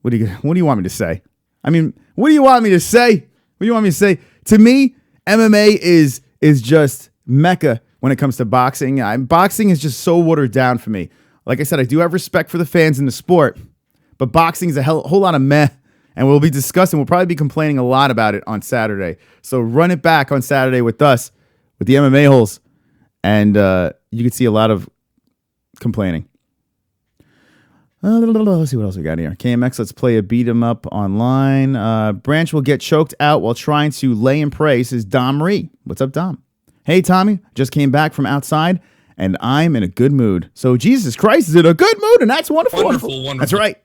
What do you want me to say? I mean, what do you want me to say? What do you want me to say? To me, MMA is just mecca when it comes to boxing. Boxing is just so watered down for me. Like I said, I do have respect for the fans in the sport, but boxing is a whole lot of meh, and we'll be probably be complaining a lot about it on Saturday. So run it back on Saturday with us, with the MMA-Holes, and you can see a lot of complaining. Let's see what else we got here. KMX, let's play a beat 'em up online. Branch will get choked out while trying to lay and pray, says Dom Ree. What's up, Dom? Hey, Tommy, just came back from outside, and I'm in a good mood. So Jesus Christ is in a good mood, and that's wonderful. That's right.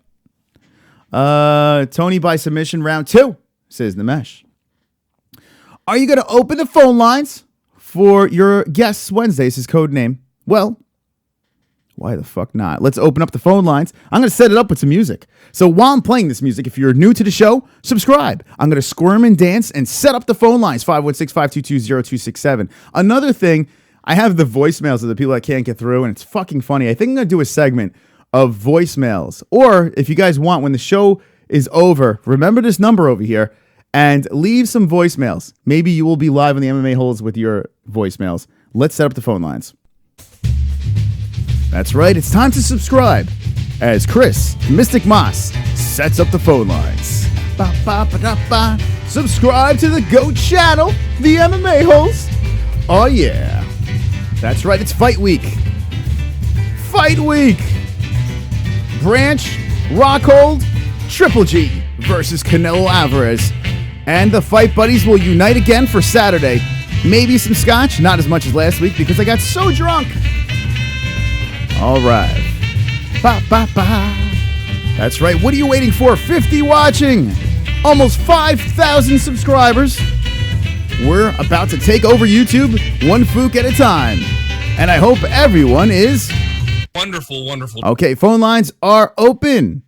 Tony by submission round 2, says Nimesh. Are you going to open the phone lines for your guests Wednesday? Is his code name. Well, why the fuck not? Let's open up the phone lines. I'm going to set it up with some music. So while I'm playing this music, if you're new to the show, subscribe. I'm going to squirm and dance and set up the phone lines, 516-522-0267. Another thing, I have the voicemails of the people that can't get through, and it's fucking funny. I think I'm going to do a segment of voicemails. Or if you guys want, when the show is over, remember this number over here and leave some voicemails. Maybe you will be live on the MMA-Holes with your voicemails. Let's set up the phone lines. That's right, it's time to subscribe as Chris Mystic Moss sets up the phone lines. Ba, ba, ba, da, ba. Subscribe to the GOAT channel, the MMA-Holes. Oh, yeah. That's right, it's fight week. Fight week. Branch, Rockhold, Triple G versus Canelo Alvarez. And the fight buddies will unite again for Saturday. Maybe some scotch, not as much as last week because I got so drunk. All right. Ba, ba, ba. That's right. What are you waiting for? 50 watching. Almost 5,000 subscribers. We're about to take over YouTube one fook at a time. And I hope everyone is Wonderful, wonderful. okay. Phone lines are open.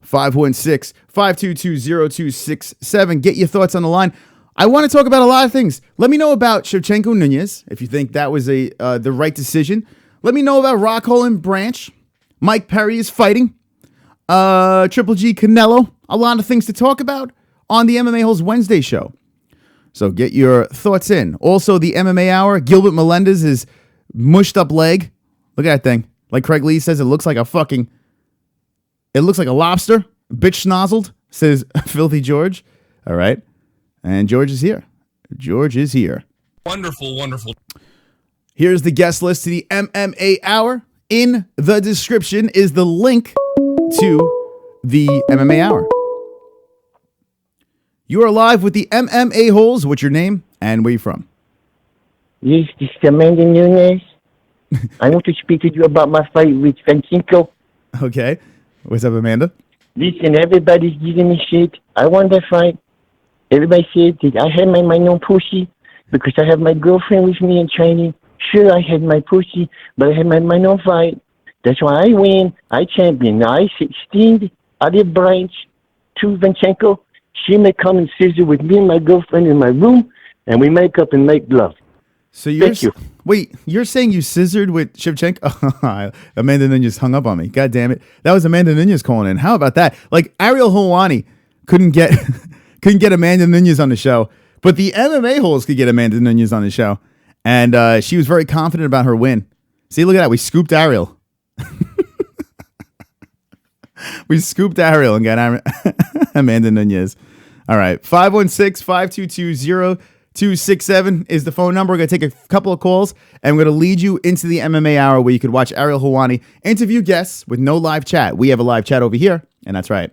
516-522-0267. Get your thoughts on the line. I want to talk about a lot of things. Let me know about Shevchenko Nunez, if you think that was the right decision. Let me know about Rockhold and Branch. Mike Perry is fighting. Triple G Canelo. A lot of things to talk about on the MMA-Holes Wednesday show. So get your thoughts in. Also, the MMA Hour. Gilbert Melendez is mushed up leg. Look at that thing. Like Craig Lee says, it looks like a lobster. Bitch snozzled, says Filthy George. All right. And George is here. George is here. Wonderful, wonderful. Here's the guest list to the MMA Hour. In the description is the link to the MMA Hour. You are live with the MMA-Holes. What's your name and where you from? Yes, this is Amanda Nunez. I want to speak to you about my fight with Shevchenko. Okay. What's up, Amanda? Listen, everybody's giving me shit. I won that fight. Everybody said that I had my own pussy because I have my girlfriend with me in training. Sure, I had my pussy, but I had my own fight. That's why I win. I champion. Now, I steamed Olive Branch to Shevchenko. She may come and scissor with me and my girlfriend in my room, and we make up and make love. So you're Thank you. Wait, you're saying you scissored with Shevchenko? Amanda Nunez hung up on me. God damn it. That was Amanda Nunez calling in. How about that? Like Ariel Helwani couldn't get Amanda Nunez on the show, but the MMA-Holes could get Amanda Nunez on the show. And she was very confident about her win. See, look at that. We scooped Ariel. We scooped Ariel and got Amanda Nunez. All right. 516-522-0267 is the phone number. We're going to take a couple of calls, and we're going to lead you into the MMA Hour where you could watch Ariel Helwani interview guests with no live chat. We have a live chat over here, and that's right.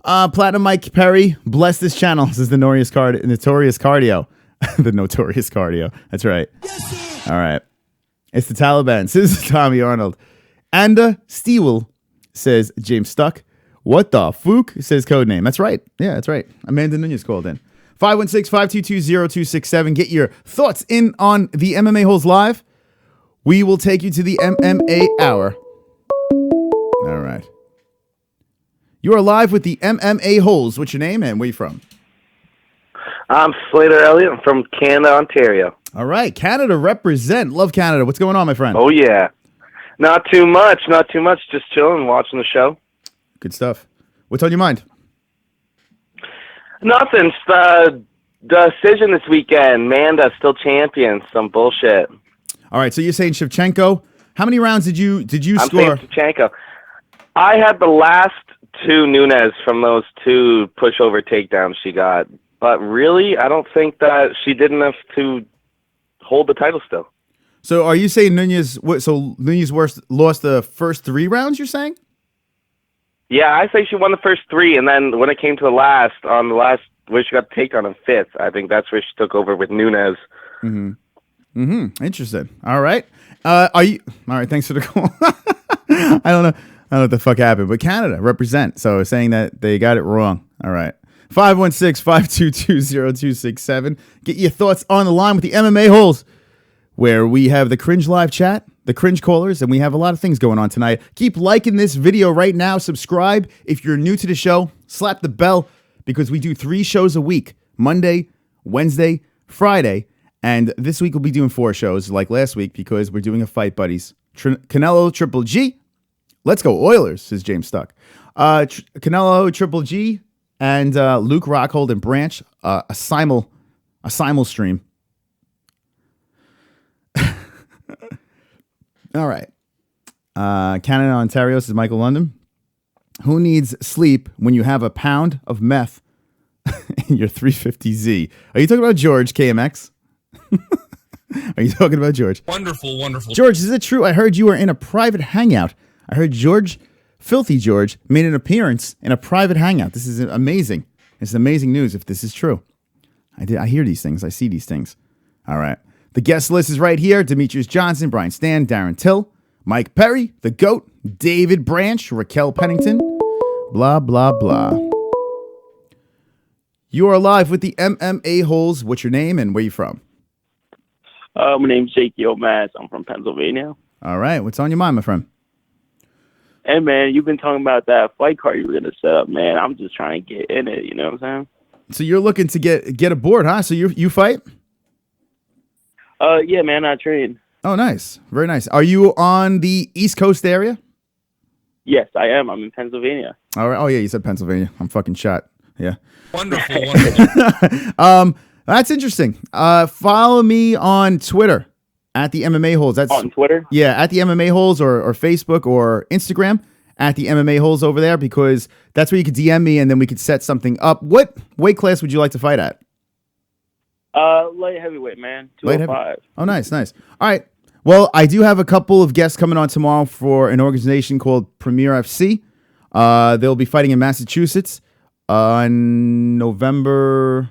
Platinum Mike Perry, bless this channel. This is the Notorious Cardio. The Notorious Cardio. That's right. All right. It's the Taliban. This is Tommy Arnold. Anda Stewell says James Stuck. What the fook? Says Codename. That's right. Yeah, that's right. Amanda Nunez called in. 516-522-0267. Get your thoughts in on the MMA-Holes live. We will take you to the MMA Hour. All right. You are live with the MMA-Holes. What's your name and where you from? I'm Slater Elliott. I'm from Canada, Ontario. All right. Canada represent. Love Canada. What's going on, my friend? Oh, yeah. Not too much. Just chilling, watching the show. Good stuff. What's on your mind? Nothing. The decision this weekend. Manda's still champion. Some bullshit. All right. So you're saying Shevchenko. How many rounds did you I'm score? saying Shevchenko. I had the last two Nunez from those two pushover takedowns she got. But really, I don't think that she did enough to hold the title still. So are you saying Nunez lost the first 3 rounds, you're saying? Yeah, I say she won the first 3, and then when it came to the last where she got the takedown in 5th, I think that's where she took over with Nunez. Interesting. All right. All right, thanks for the call. I don't know what the fuck happened, but Canada represent. So saying that they got it wrong. All right. 516-522-0267. Get your thoughts on the line with the MMA-Holes, where we have the cringe live chat, the cringe callers, and we have a lot of things going on tonight. Keep liking this video right now. Subscribe if you're new to the show. Slap the bell because we do 3 shows a week, Monday, Wednesday, Friday. And this week we'll be doing 4 shows like last week because we're doing a Fight Buddies. Canelo, Triple G. Let's go Oilers, says James Stuck. Canelo, Triple G, and Luke Rockhold and Branch, a simul stream. All right. Canada, Ontario, says Michael London. Who needs sleep when you have a pound of meth in your 350Z. Are you talking about George KMX? Are you talking about George? Wonderful. George, is it true? I heard you were in a private hangout. I heard Filthy George, made an appearance in a private hangout. This is amazing. It's amazing news if this is true. I hear these things. I see these things. All right. The guest list is right here. Demetrius Johnson, Brian Stan, Darren Till, Mike Perry, The GOAT, David Branch, Raquel Pennington, blah, blah, blah. You are live with the MMA-Holes. What's your name and where you from? My name's Jake Yilmaz. I'm from Pennsylvania. All right. What's on your mind, my friend? Hey, man, you've been talking about that fight card you were going to set up, man. I'm just trying to get in it, you know what I'm saying? So you're looking to get aboard, huh? So you fight? Yeah, man, I train. Oh, nice. Very nice. Are you on the East Coast area? Yes, I am. I'm in Pennsylvania. All right. Oh, yeah, you said Pennsylvania. I'm fucking shot. Yeah. Wonderful. That's interesting. Follow me on Twitter at the MMA-Holes. That's On Twitter? Yeah, at the MMA-Holes or Facebook or Instagram at the MMA-Holes over there, because that's where you could DM me and then we could set something up. What weight class would you like to fight at? Light heavyweight, man. 205. Oh, nice. All right. Well, I do have a couple of guests coming on tomorrow for an organization called Premier FC. They'll be fighting in Massachusetts on November.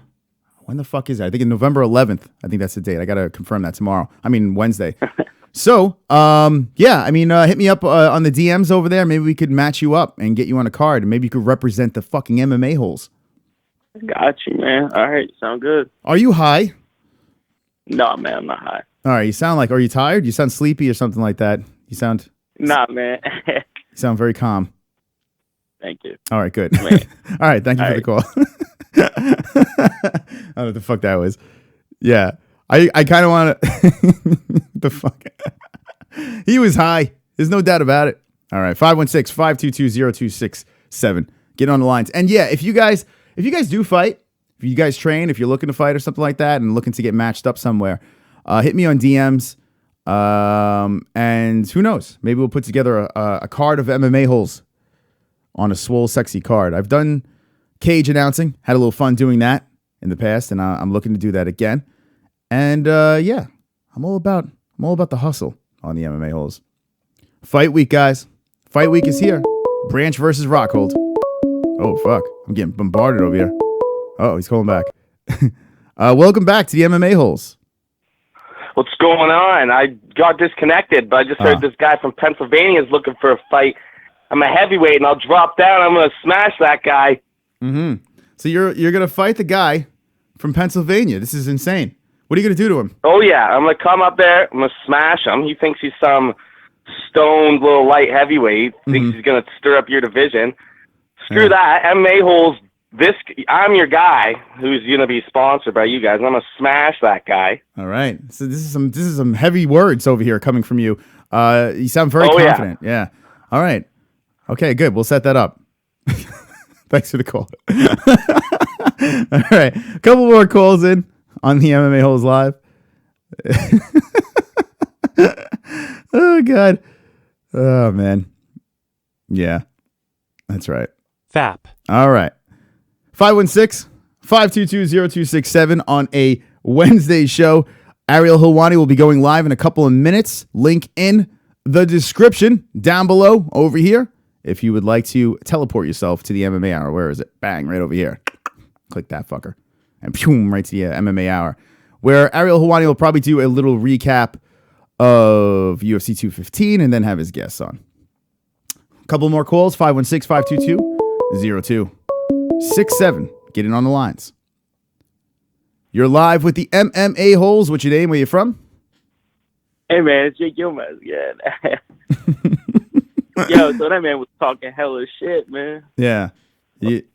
When the fuck is that? I think in November 11th. I think that's the date. I got to confirm that tomorrow. I mean, Wednesday. So, yeah, I mean, hit me up on the DMs over there. Maybe we could match you up and get you on a card. And maybe you could represent the fucking MMA-Holes. Got you, man. All right. Sound good. Are you high? No, man, I'm not high. All right. You sound like, are you tired? You sound sleepy or something like that. You sound man. You sound very calm. Thank you. All right, good. All right, thank you for the call. I don't know what the fuck that was. Yeah. I kind of want to the fuck. He was high. There's no doubt about it. All right, 516-522-0267. Get on the lines. And yeah, if you guys do fight, if you guys train, if you're looking to fight or something like that and looking to get matched up somewhere, hit me on DMs. And who knows? Maybe we'll put together a card of MMA-Holes on a swole, sexy card. I've done cage announcing, had a little fun doing that in the past, and I'm looking to do that again. And yeah, I'm all about the hustle on the MMA-Holes. Fight week, guys. Fight week is here. Branch versus Rockhold. Oh fuck, I'm getting bombarded over here. Oh, he's calling back. Welcome back to the MMA-Holes. What's going on? I got disconnected, but I just heard this guy from Pennsylvania is looking for a fight. I'm a heavyweight, and I'll drop down. I'm going to smash that guy. Mm-hmm. So you're going to fight the guy from Pennsylvania. This is insane. What are you going to do to him? Oh, yeah. I'm going to come up there. I'm going to smash him. He thinks he's some stoned little light heavyweight. Thinks he's going to stir up your division. Screw that. MMA-Holes. I'm your guy who's going to be sponsored by you guys. I'm going to smash that guy. All right. So this is some heavy words over here coming from you. You sound very confident. Yeah. All right. Okay, good. We'll set that up. Thanks for the call. All right. A couple more calls in on the MMA-Holes Live. Oh, God. Oh, man. Yeah. That's right. FAP. All right. 516-522-0267 on a Wednesday show. Ariel Helwani will be going live in a couple of minutes. Link in the description down below over here if you would like to teleport yourself to the MMA Hour. Where is it? Bang, right over here. Click that fucker. And boom, right to the MMA Hour, where Ariel Helwani will probably do a little recap of UFC 215 and then have his guests on. A couple more calls. 516-522-0267. Get in on the lines. You're live with the MMA-Holes. What's your name? Where you from? Hey, man, it's Jake Yilmaz again. Yo, so that man was talking hella shit, man. Yeah. Right,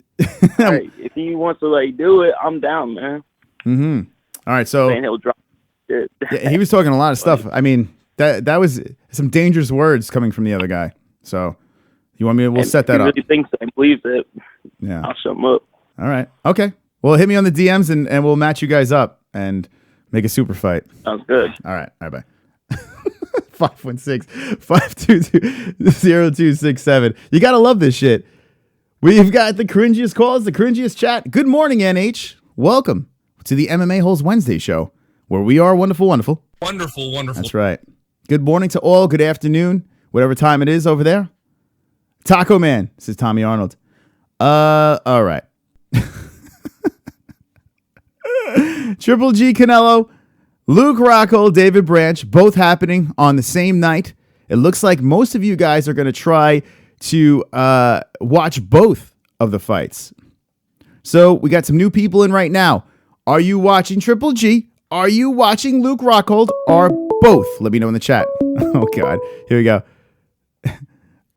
if he wants to, like, do it, I'm down, man. Mm-hmm. All right, so... Man, he'll drop shit. Yeah, he was talking a lot of stuff. I mean, that was some dangerous words coming from the other guy. So, you want me to... We'll set that up. If he really thinks it and believes it, yeah. I'll shut him up. All right. Okay. Well, hit me on the DMs and we'll match you guys up and make a super fight. Sounds good. All right. Bye. 516-522-0267. You got to love this shit. We've got the cringiest calls, the cringiest chat. Good morning, NH. Welcome to the MMA-Holes Wednesday show, where we are wonderful, wonderful. Wonderful, wonderful. That's right. Good morning to all. Good afternoon, whatever time it is over there. Taco Man, this is Tommy Arnold. All right. Triple G Canelo, Luke Rockhold, David Branch, both happening on the same night. It looks like most of you guys are going to try to watch both of the fights. So we got some new people in right now. Are you watching Triple G? Are you watching Luke Rockhold? Or both? Let me know in the chat. Oh, God. Here we go.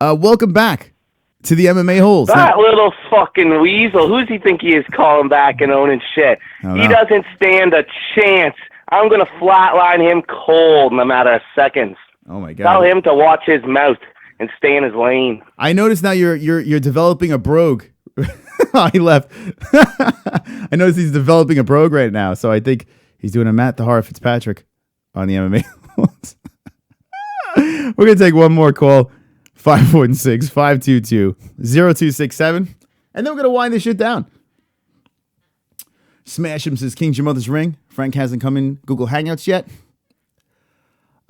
Welcome back to the MMA-Holes. That little fucking weasel. Who's he think he is calling back and owning shit? He doesn't stand a chance. I'm going to flatline him cold in a matter of seconds. Oh, my God. Tell him to watch his mouth and stay in his lane. I noticed now you're developing a brogue. Oh, he left. I noticed he's developing a brogue right now, so I think he's doing a Matt Tahara Fitzpatrick on the MMA. We're going to take one more call. 516-522-0267. And then we're going to wind this shit down. Smash him says King's your mother's ring. Frank hasn't come in Google Hangouts yet.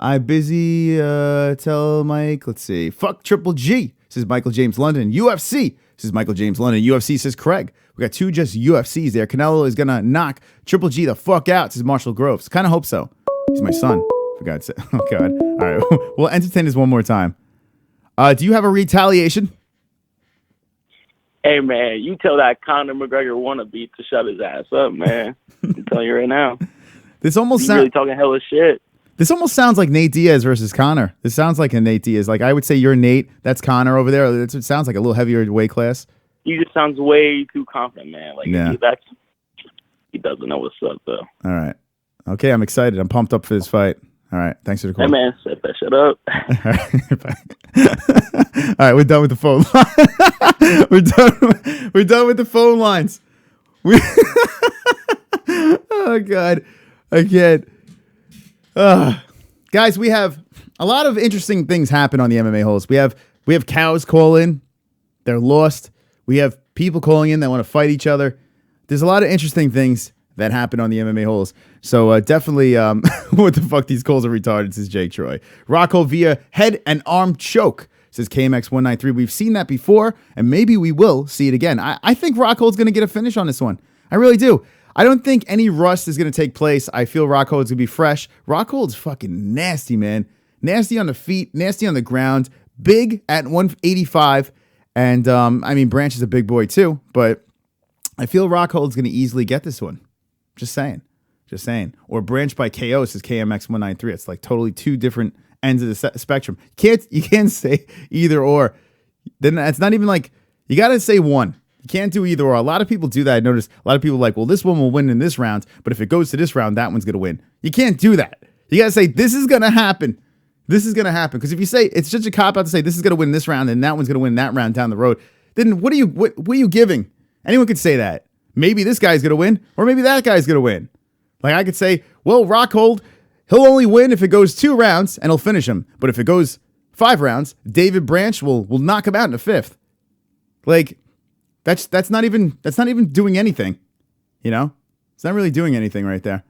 I busy tell Mike. Let's see. Fuck Triple G, says Michael James London. UFC, says Michael James London. UFC, says Craig. We got two just UFCs there. Canelo is going to knock Triple G the fuck out, says Marshall Groves. Kind of hope so. He's my son, for God's sake. Oh, God. All right. We'll entertain this one more time. Do you have a retaliation? Hey, man, you tell that Conor McGregor wannabe to shut his ass up, man. I'm telling you right now. This almost sounds really talking hella shit. This almost sounds like Nate Diaz versus Conor. This sounds like a Nate Diaz. Like, I would say you're Nate. That's Conor over there. It sounds like a little heavier weight class. He just sounds way too confident, man. Like, yeah. He doesn't know what's up, though. All right. Okay, I'm excited. I'm pumped up for this fight. All right. Thanks for the call. Hey, man, set that shit up. All right. Bye. All right, we're done with the phone line. We're done with the phone lines. Oh, God. I can't. Guys, we have a lot of interesting things happen on the MMA-Holes. We have cows call in. They're lost. We have people calling in that want to fight each other. There's a lot of interesting things that happen on the MMA-Holes. So definitely, what the fuck, these calls are retarded, says Jake Troy. Rockhold via head and arm choke, says KMX193. We've seen that before, and maybe we will see it again. I think Rockhold's going to get a finish on this one. I really do. I don't think any rust is going to take place. I feel Rockhold's going to be fresh. Rockhold's fucking nasty, man. Nasty on the feet, nasty on the ground, big at 185. And, I mean, Branch is a big boy too, but I feel Rockhold's going to easily get this one. Just saying. Or Branch by KO, says KMX193. It's like totally two different ends of the spectrum. You can't say either or. Then it's not even like, you got to say one. You can't do either or. A lot of people do that. I noticed a lot of people are like, well, this one will win in this round, but if it goes to this round, that one's going to win. You can't do that. You got to say, this is going to happen. This is going to happen. Because if you say, it's just a cop out to say, this is going to win this round, and that one's going to win that round down the road, then what are you giving? Anyone could say that. Maybe this guy's going to win, or maybe that guy's going to win. Like, I could say, well, Rockhold, he'll only win if it goes 2 rounds, and he'll finish him. But if it goes 5 rounds, David Branch will knock him out in the 5th. Like, that's not even doing anything. You know? It's not really doing anything right there.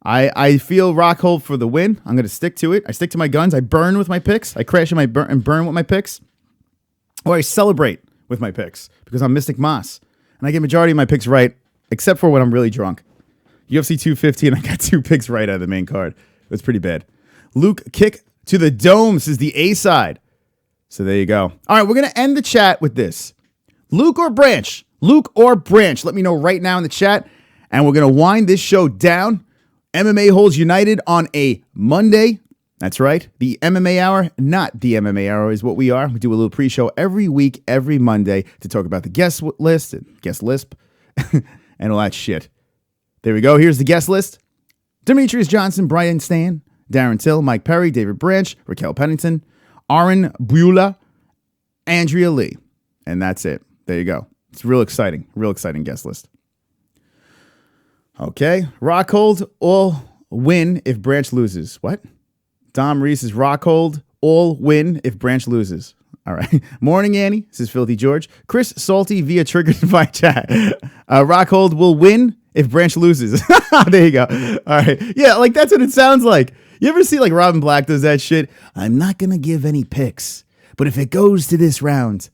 I feel Rockhold for the win. I'm going to stick to it. I stick to my guns. I burn with my picks. I crash and burn with my picks. Or I celebrate with my picks because I'm Mystic Moss. And I get majority of my picks right, except for when I'm really drunk. UFC 215, I got 2 picks right out of the main card. It was pretty bad. Luke, kick to the domes is the A side. So there you go. All right, we're going to end the chat with this. Luke or Branch? Luke or Branch? Let me know right now in the chat. And we're going to wind this show down. MMA-Holes United on a Monday. That's right. The MMA Hour, not the MMA Hour, is what we are. We do a little pre-show every week, every Monday, to talk about the guest list and guest lisp and all that shit. There we go. Here's the guest list. Demetrius Johnson, Brian Stan, Darren Till, Mike Perry, David Branch, Raquel Pennington, Aaron Beulah, Andrea Lee. And that's it. There you go. It's real exciting guest list. Okay. Rockhold, all win if Branch loses. What? Dom Reese is Rockhold, all win if Branch loses. All right. Morning, Annie. This is Filthy George. Chris Salty via Triggered by Chat. Rockhold will win if Branch loses. There you go. All right. Yeah, like that's what it sounds like. You ever see like Robin Black does that shit? I'm not going to give any picks, but if it goes to this round,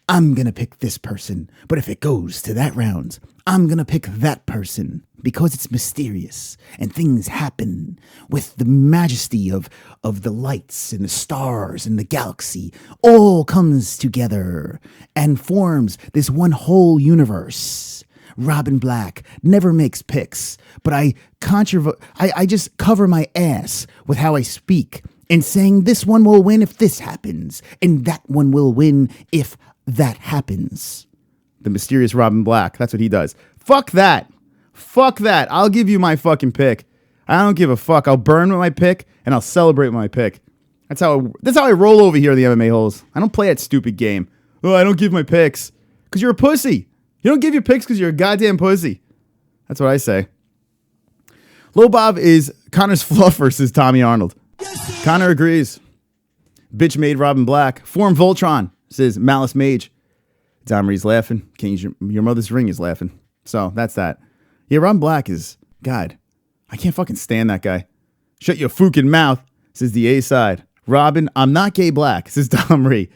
I'm going to pick this person. But if it goes to that round, I'm going to pick that person because it's mysterious and things happen with the majesty of the lights and the stars and the galaxy all comes together and forms this one whole universe. Robin Black never makes picks, but I just cover my ass with how I speak and saying this one will win if this happens and that one will win if that happens. The mysterious Robin Black. That's what he does. Fuck that. Fuck that. I'll give you my fucking pick. I don't give a fuck. I'll burn with my pick and I'll celebrate with my pick. That's how I roll over here in the MMA-Holes. I don't play that stupid game. Oh, I don't give my picks. Because you're a pussy. You don't give your picks because you're a goddamn pussy. That's what I say. Lobov is Conor's fluffer, says Tommy Arnold. Conor agrees. Bitch made Robin Black. Form Voltron, says Malice Mage. Domry's laughing. Your mother's ring is laughing. So that's that. Yeah, Robin Black is, God, I can't fucking stand that guy. Shut your fucking mouth, says the A side. Robin, I'm not gay black, says Domry.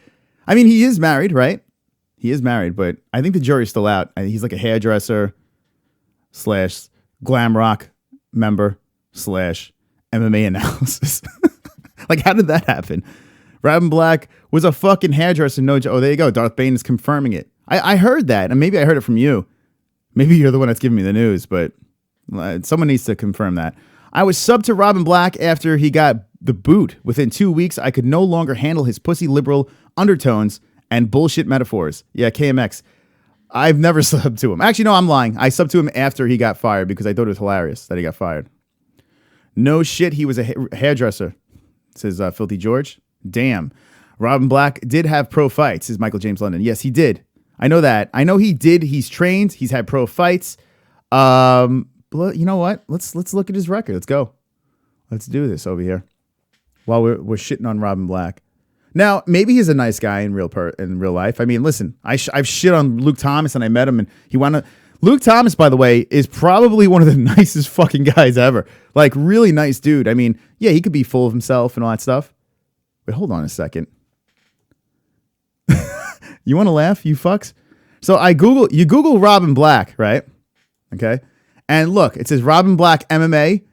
I mean, he is married, right? He is married, but I think the jury's still out. He's like a hairdresser / glam rock member / MMA analysis. Like, how did that happen? Robin Black was a fucking hairdresser. No, oh, there you go. Darth Bane is confirming it. I heard that, and maybe I heard it from you. Maybe you're the one that's giving me the news, but someone needs to confirm that. I was subbed to Robin Black after he got the boot. Within 2 weeks, I could no longer handle his pussy liberal undertones and bullshit metaphors. Yeah, KMX. I've never subbed to him. Actually, no, I'm lying. I subbed to him after he got fired because I thought it was hilarious that he got fired. No shit, he was a hairdresser, says Filthy George. Damn. Robin Black did have pro fights, says Michael James London. Yes, he did. I know that. I know he did. He's trained. He's had pro fights. You know what? Let's look at his record. Let's go. Let's do this over here while we're shitting on Robin Black. Now, maybe he's a nice guy in real life. I mean, listen, I've shit on Luke Thomas and I met him and he wanted. Luke Thomas, by the way, is probably one of the nicest fucking guys ever. Like, really nice dude. I mean, yeah, he could be full of himself and all that stuff. Wait, hold on a second. You want to laugh, you fucks? So you Google Robin Black, right? Okay. And look, it says Robin Black MMA,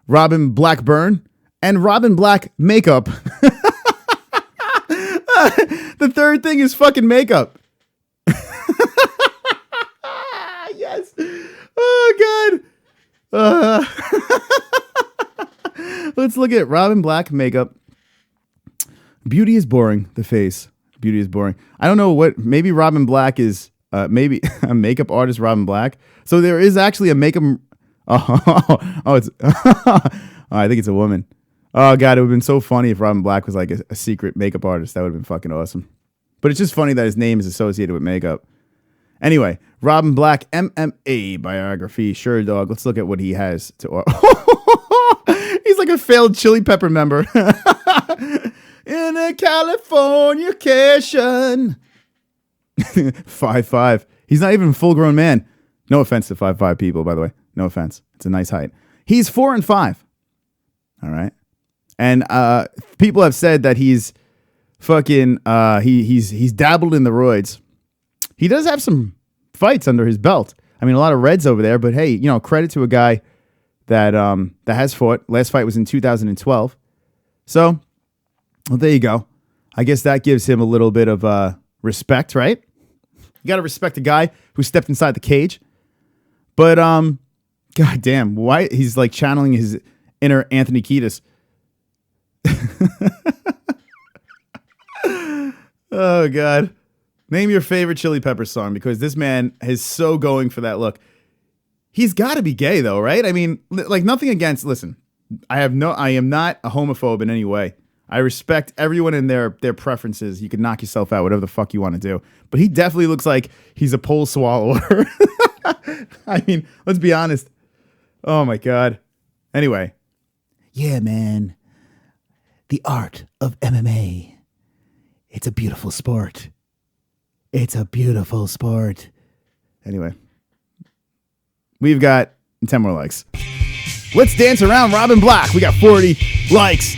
Robin Blackburn, and Robin Black makeup. The third thing is fucking makeup. Yes. Oh, God. Let's look at Robin Black makeup. Beauty is boring. The face. Beauty is boring. I don't know what. Maybe Robin Black is maybe a makeup artist. Robin Black. So there is actually a makeup. It's. I think it's a woman. Oh God, it would have been so funny if Robin Black was like a secret makeup artist. That would have been fucking awesome. But it's just funny that his name is associated with makeup. Anyway, Robin Black MMA biography. Sure, dog. Let's look at what he has to. He's like a failed Chili Pepper member. In a Californication. 5'5". He's not even a full grown man. No offense to 5'5" people, by the way. No offense. It's a nice height. He's 4 and 5. All right. And people have said that he's fucking he's dabbled in the roids. He does have some fights under his belt. I mean, a lot of reds over there, but hey, you know, credit to a guy that has fought. Last fight was in 2012. So, well, there you go. I guess that gives him a little bit of respect, right? You got to respect a guy who stepped inside the cage. But God damn, why he's like channeling his inner Anthony Kiedis. Oh God. Name your favorite Chili Pepper song, because this man is so going for that look. He's got to be gay though, right? I mean, like nothing against, listen, I am not a homophobe in any way. I respect everyone in their preferences. You can knock yourself out, whatever the fuck you want to do. But he definitely looks like he's a pole swallower. I mean, let's be honest. Oh my God. Anyway. Yeah, man. The art of MMA. It's a beautiful sport. It's a beautiful sport. Anyway, we've got 10 more likes. Let's dance around Robin Black. We got 40 likes,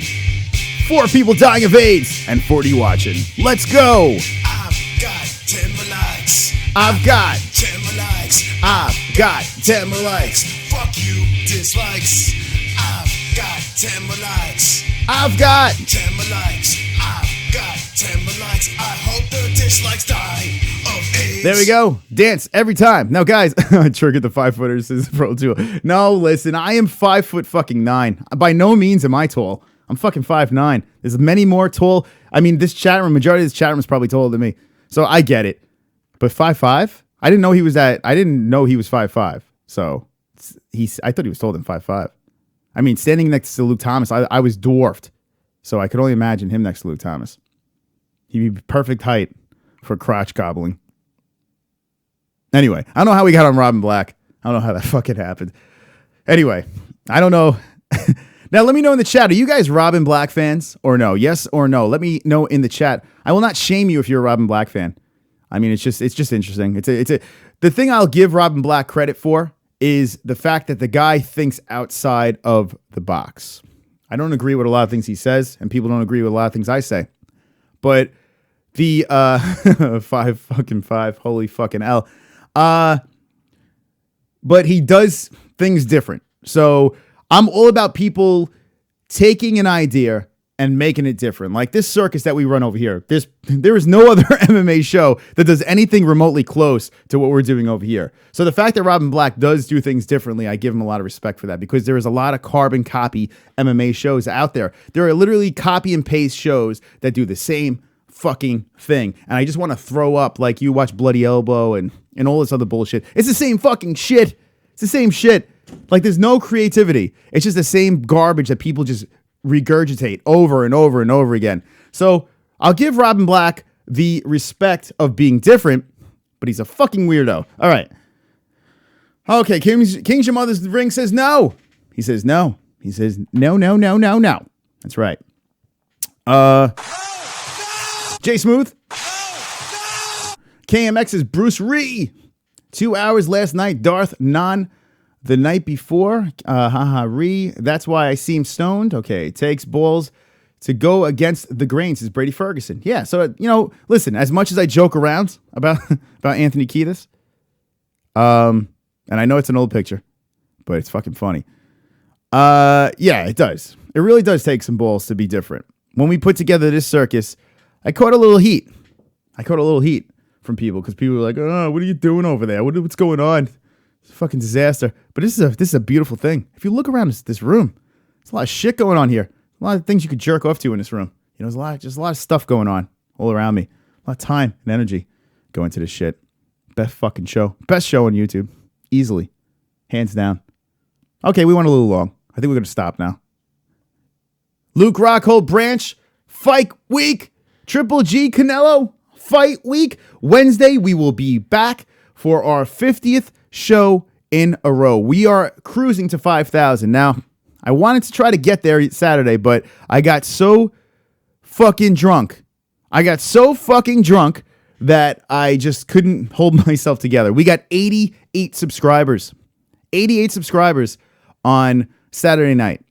4 people dying of AIDS, and 40 watching. Let's go. I've got 10 more likes. I've got 10 more likes. I've got 10 more likes. Fuck you, dislikes. I've got 10 more likes. I've got 10 more likes. I've got 10 more likes. I hope the dislikes die of AIDS. There we go. Dance every time. Now, guys, I triggered the 5-footers is pro tool. No, listen, I am 5'9". By no means am I tall. I'm fucking 5'9". There's many more tall. I mean, this chat room, majority of this chat room is probably taller than me. So I get it. But 5'5"? I didn't know he was that. I didn't know he was 5'5". So I thought he was taller than 5'5". I mean, standing next to Luke Thomas, I was dwarfed. So I could only imagine him next to Luke Thomas. He'd be perfect height for crotch gobbling. Anyway, I don't know how we got on Robin Black. I don't know how that fucking happened. Anyway, I don't know. Now, let me know in the chat. Are you guys Robin Black fans or no? Yes or no? Let me know in the chat. I will not shame you if you're a Robin Black fan. I mean, it's just interesting. The thing I'll give Robin Black credit for is the fact that the guy thinks outside of the box. I don't agree with a lot of things he says, and people don't agree with a lot of things I say. But the 5, holy fucking L. But he does things different. So I'm all about people taking an idea and making it different. Like this circus that we run over here. There is no other MMA show that does anything remotely close to what we're doing over here. So the fact that Robin Black does do things differently, I give him a lot of respect for that because there is a lot of carbon copy MMA shows out there. There are literally copy and paste shows that do the same fucking thing. And I just want to throw up like you watch Bloody Elbow and all this other bullshit. It's the same fucking shit. It's the same shit. Like there's no creativity. It's just the same garbage that people just regurgitate over and over and over again. So I'll give Robin Black the respect of being different, but he's a fucking weirdo. All right. Okay, King's Your Mother's Ring says no. He says no. He says no. That's right. Jay Smooth. KMX's Bruce Ree. 2 hours last night. Darth Non the night before. Ree. That's why I seem stoned. Okay. Takes balls to go against the grain, says Brady Ferguson. Yeah. So, listen, as much as I joke around about Anthony Kiedis, and I know it's an old picture, but it's fucking funny. Yeah, it does. It really does take some balls to be different. When we put together this circus, I caught a little heat. From people because people were like, "Oh, what are you doing over there? What's going on? It's a fucking disaster." But this is a beautiful thing. If you look around this room, there's a lot of shit going on here. A lot of things you could jerk off to in this room. There's a lot of stuff going on all around me. A lot of time and energy go into this shit. Best fucking show. Best show on YouTube. Easily. Hands down. Okay, we went a little long. I think we're going to stop now. Luke Rockhold Branch. Fight week. Triple G Canelo. Fight week. Wednesday, we will be back for our 50th show in a row. We are cruising to 5,000. Now, I wanted to try to get there Saturday, but I got so fucking drunk. That I just couldn't hold myself together. We got 88 subscribers. 88 subscribers on Saturday night.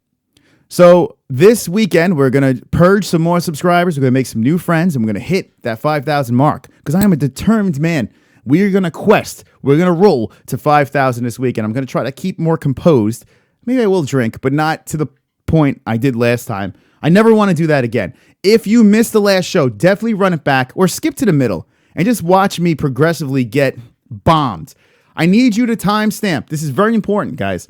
So this weekend, we're going to purge some more subscribers. We're going to make some new friends, and we're going to hit that 5,000 mark because I am a determined man. We're going to quest. We're going to roll to 5,000 this weekend. I'm going to try to keep more composed. Maybe I will drink, but not to the point I did last time. I never want to do that again. If you missed the last show, definitely run it back or skip to the middle and just watch me progressively get bombed. I need you to timestamp. This is very important, guys.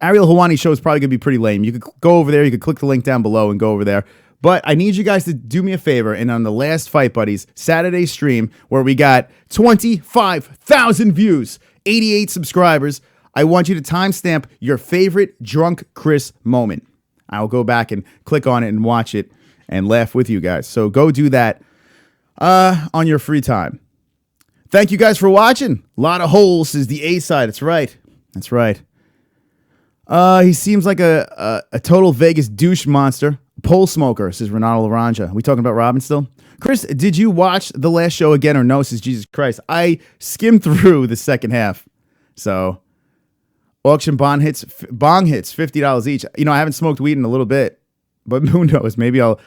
Ariel Hawani show is probably going to be pretty lame. You could go over there. You could click the link down below and go over there. But I need you guys to do me a favor. And on the last Fight Buddies Saturday stream where we got 25,000 views, 88 subscribers, I want you to timestamp your favorite Drunk Chris moment. I'll go back and click on it and watch it and laugh with you guys. So go do that on your free time. Thank you guys for watching. A lot of holes is the A side. That's right. He seems like a total Vegas douche monster. Pole smoker, says Ronaldo Laranja. Are we talking about Robin still? Chris, did you watch the last show again or no? Says Jesus Christ. I skimmed through the second half. So auction bong hits $50 each. You know, I haven't smoked weed in a little bit, but who knows? Maybe I'll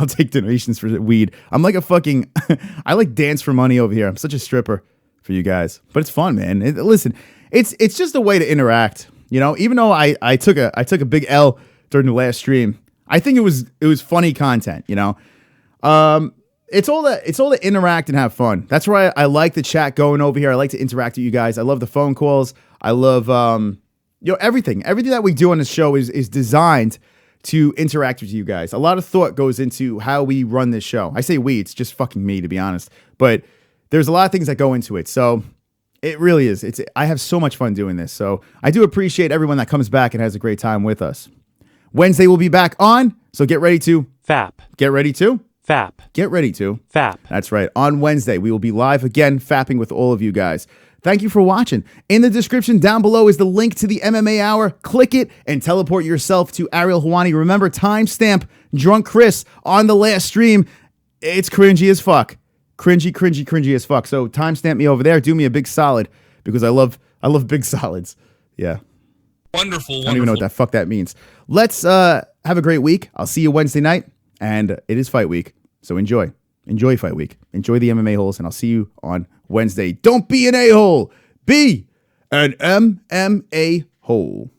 take donations for weed. I'm like a fucking I like dance for money over here. I'm such a stripper for you guys, but it's fun, man. Listen, it's just a way to interact. You know, even though I took a big L during the last stream, I think it was funny content. You know, it's all to interact and have fun. That's why I like the chat going over here. I like to interact with you guys. I love the phone calls. I love everything that we do on this show is designed to interact with you guys. A lot of thought goes into how we run this show. I say we, it's just fucking me, to be honest. But there's a lot of things that go into it. So it really is. I have so much fun doing this. So I do appreciate everyone that comes back and has a great time with us. Wednesday we'll be back on. So get ready to FAP. Get ready to FAP. Get ready to FAP. That's right. On Wednesday, we will be live again, fapping with all of you guys. Thank you for watching. In the description down below is the link to the MMA Hour. Click it and teleport yourself to Ariel Helwani. Remember, timestamp Drunk Chris on the last stream. It's cringy as fuck. Cringy as fuck. So timestamp me over there. Do me a big solid because I love big solids. Yeah. Wonderful. I don't even know what the fuck that means. Let's have a great week. I'll see you Wednesday night. And it is fight week. So enjoy fight week. Enjoy the MMA holes. And I'll see you on Wednesday. Don't be an a-hole. Be an MMA hole.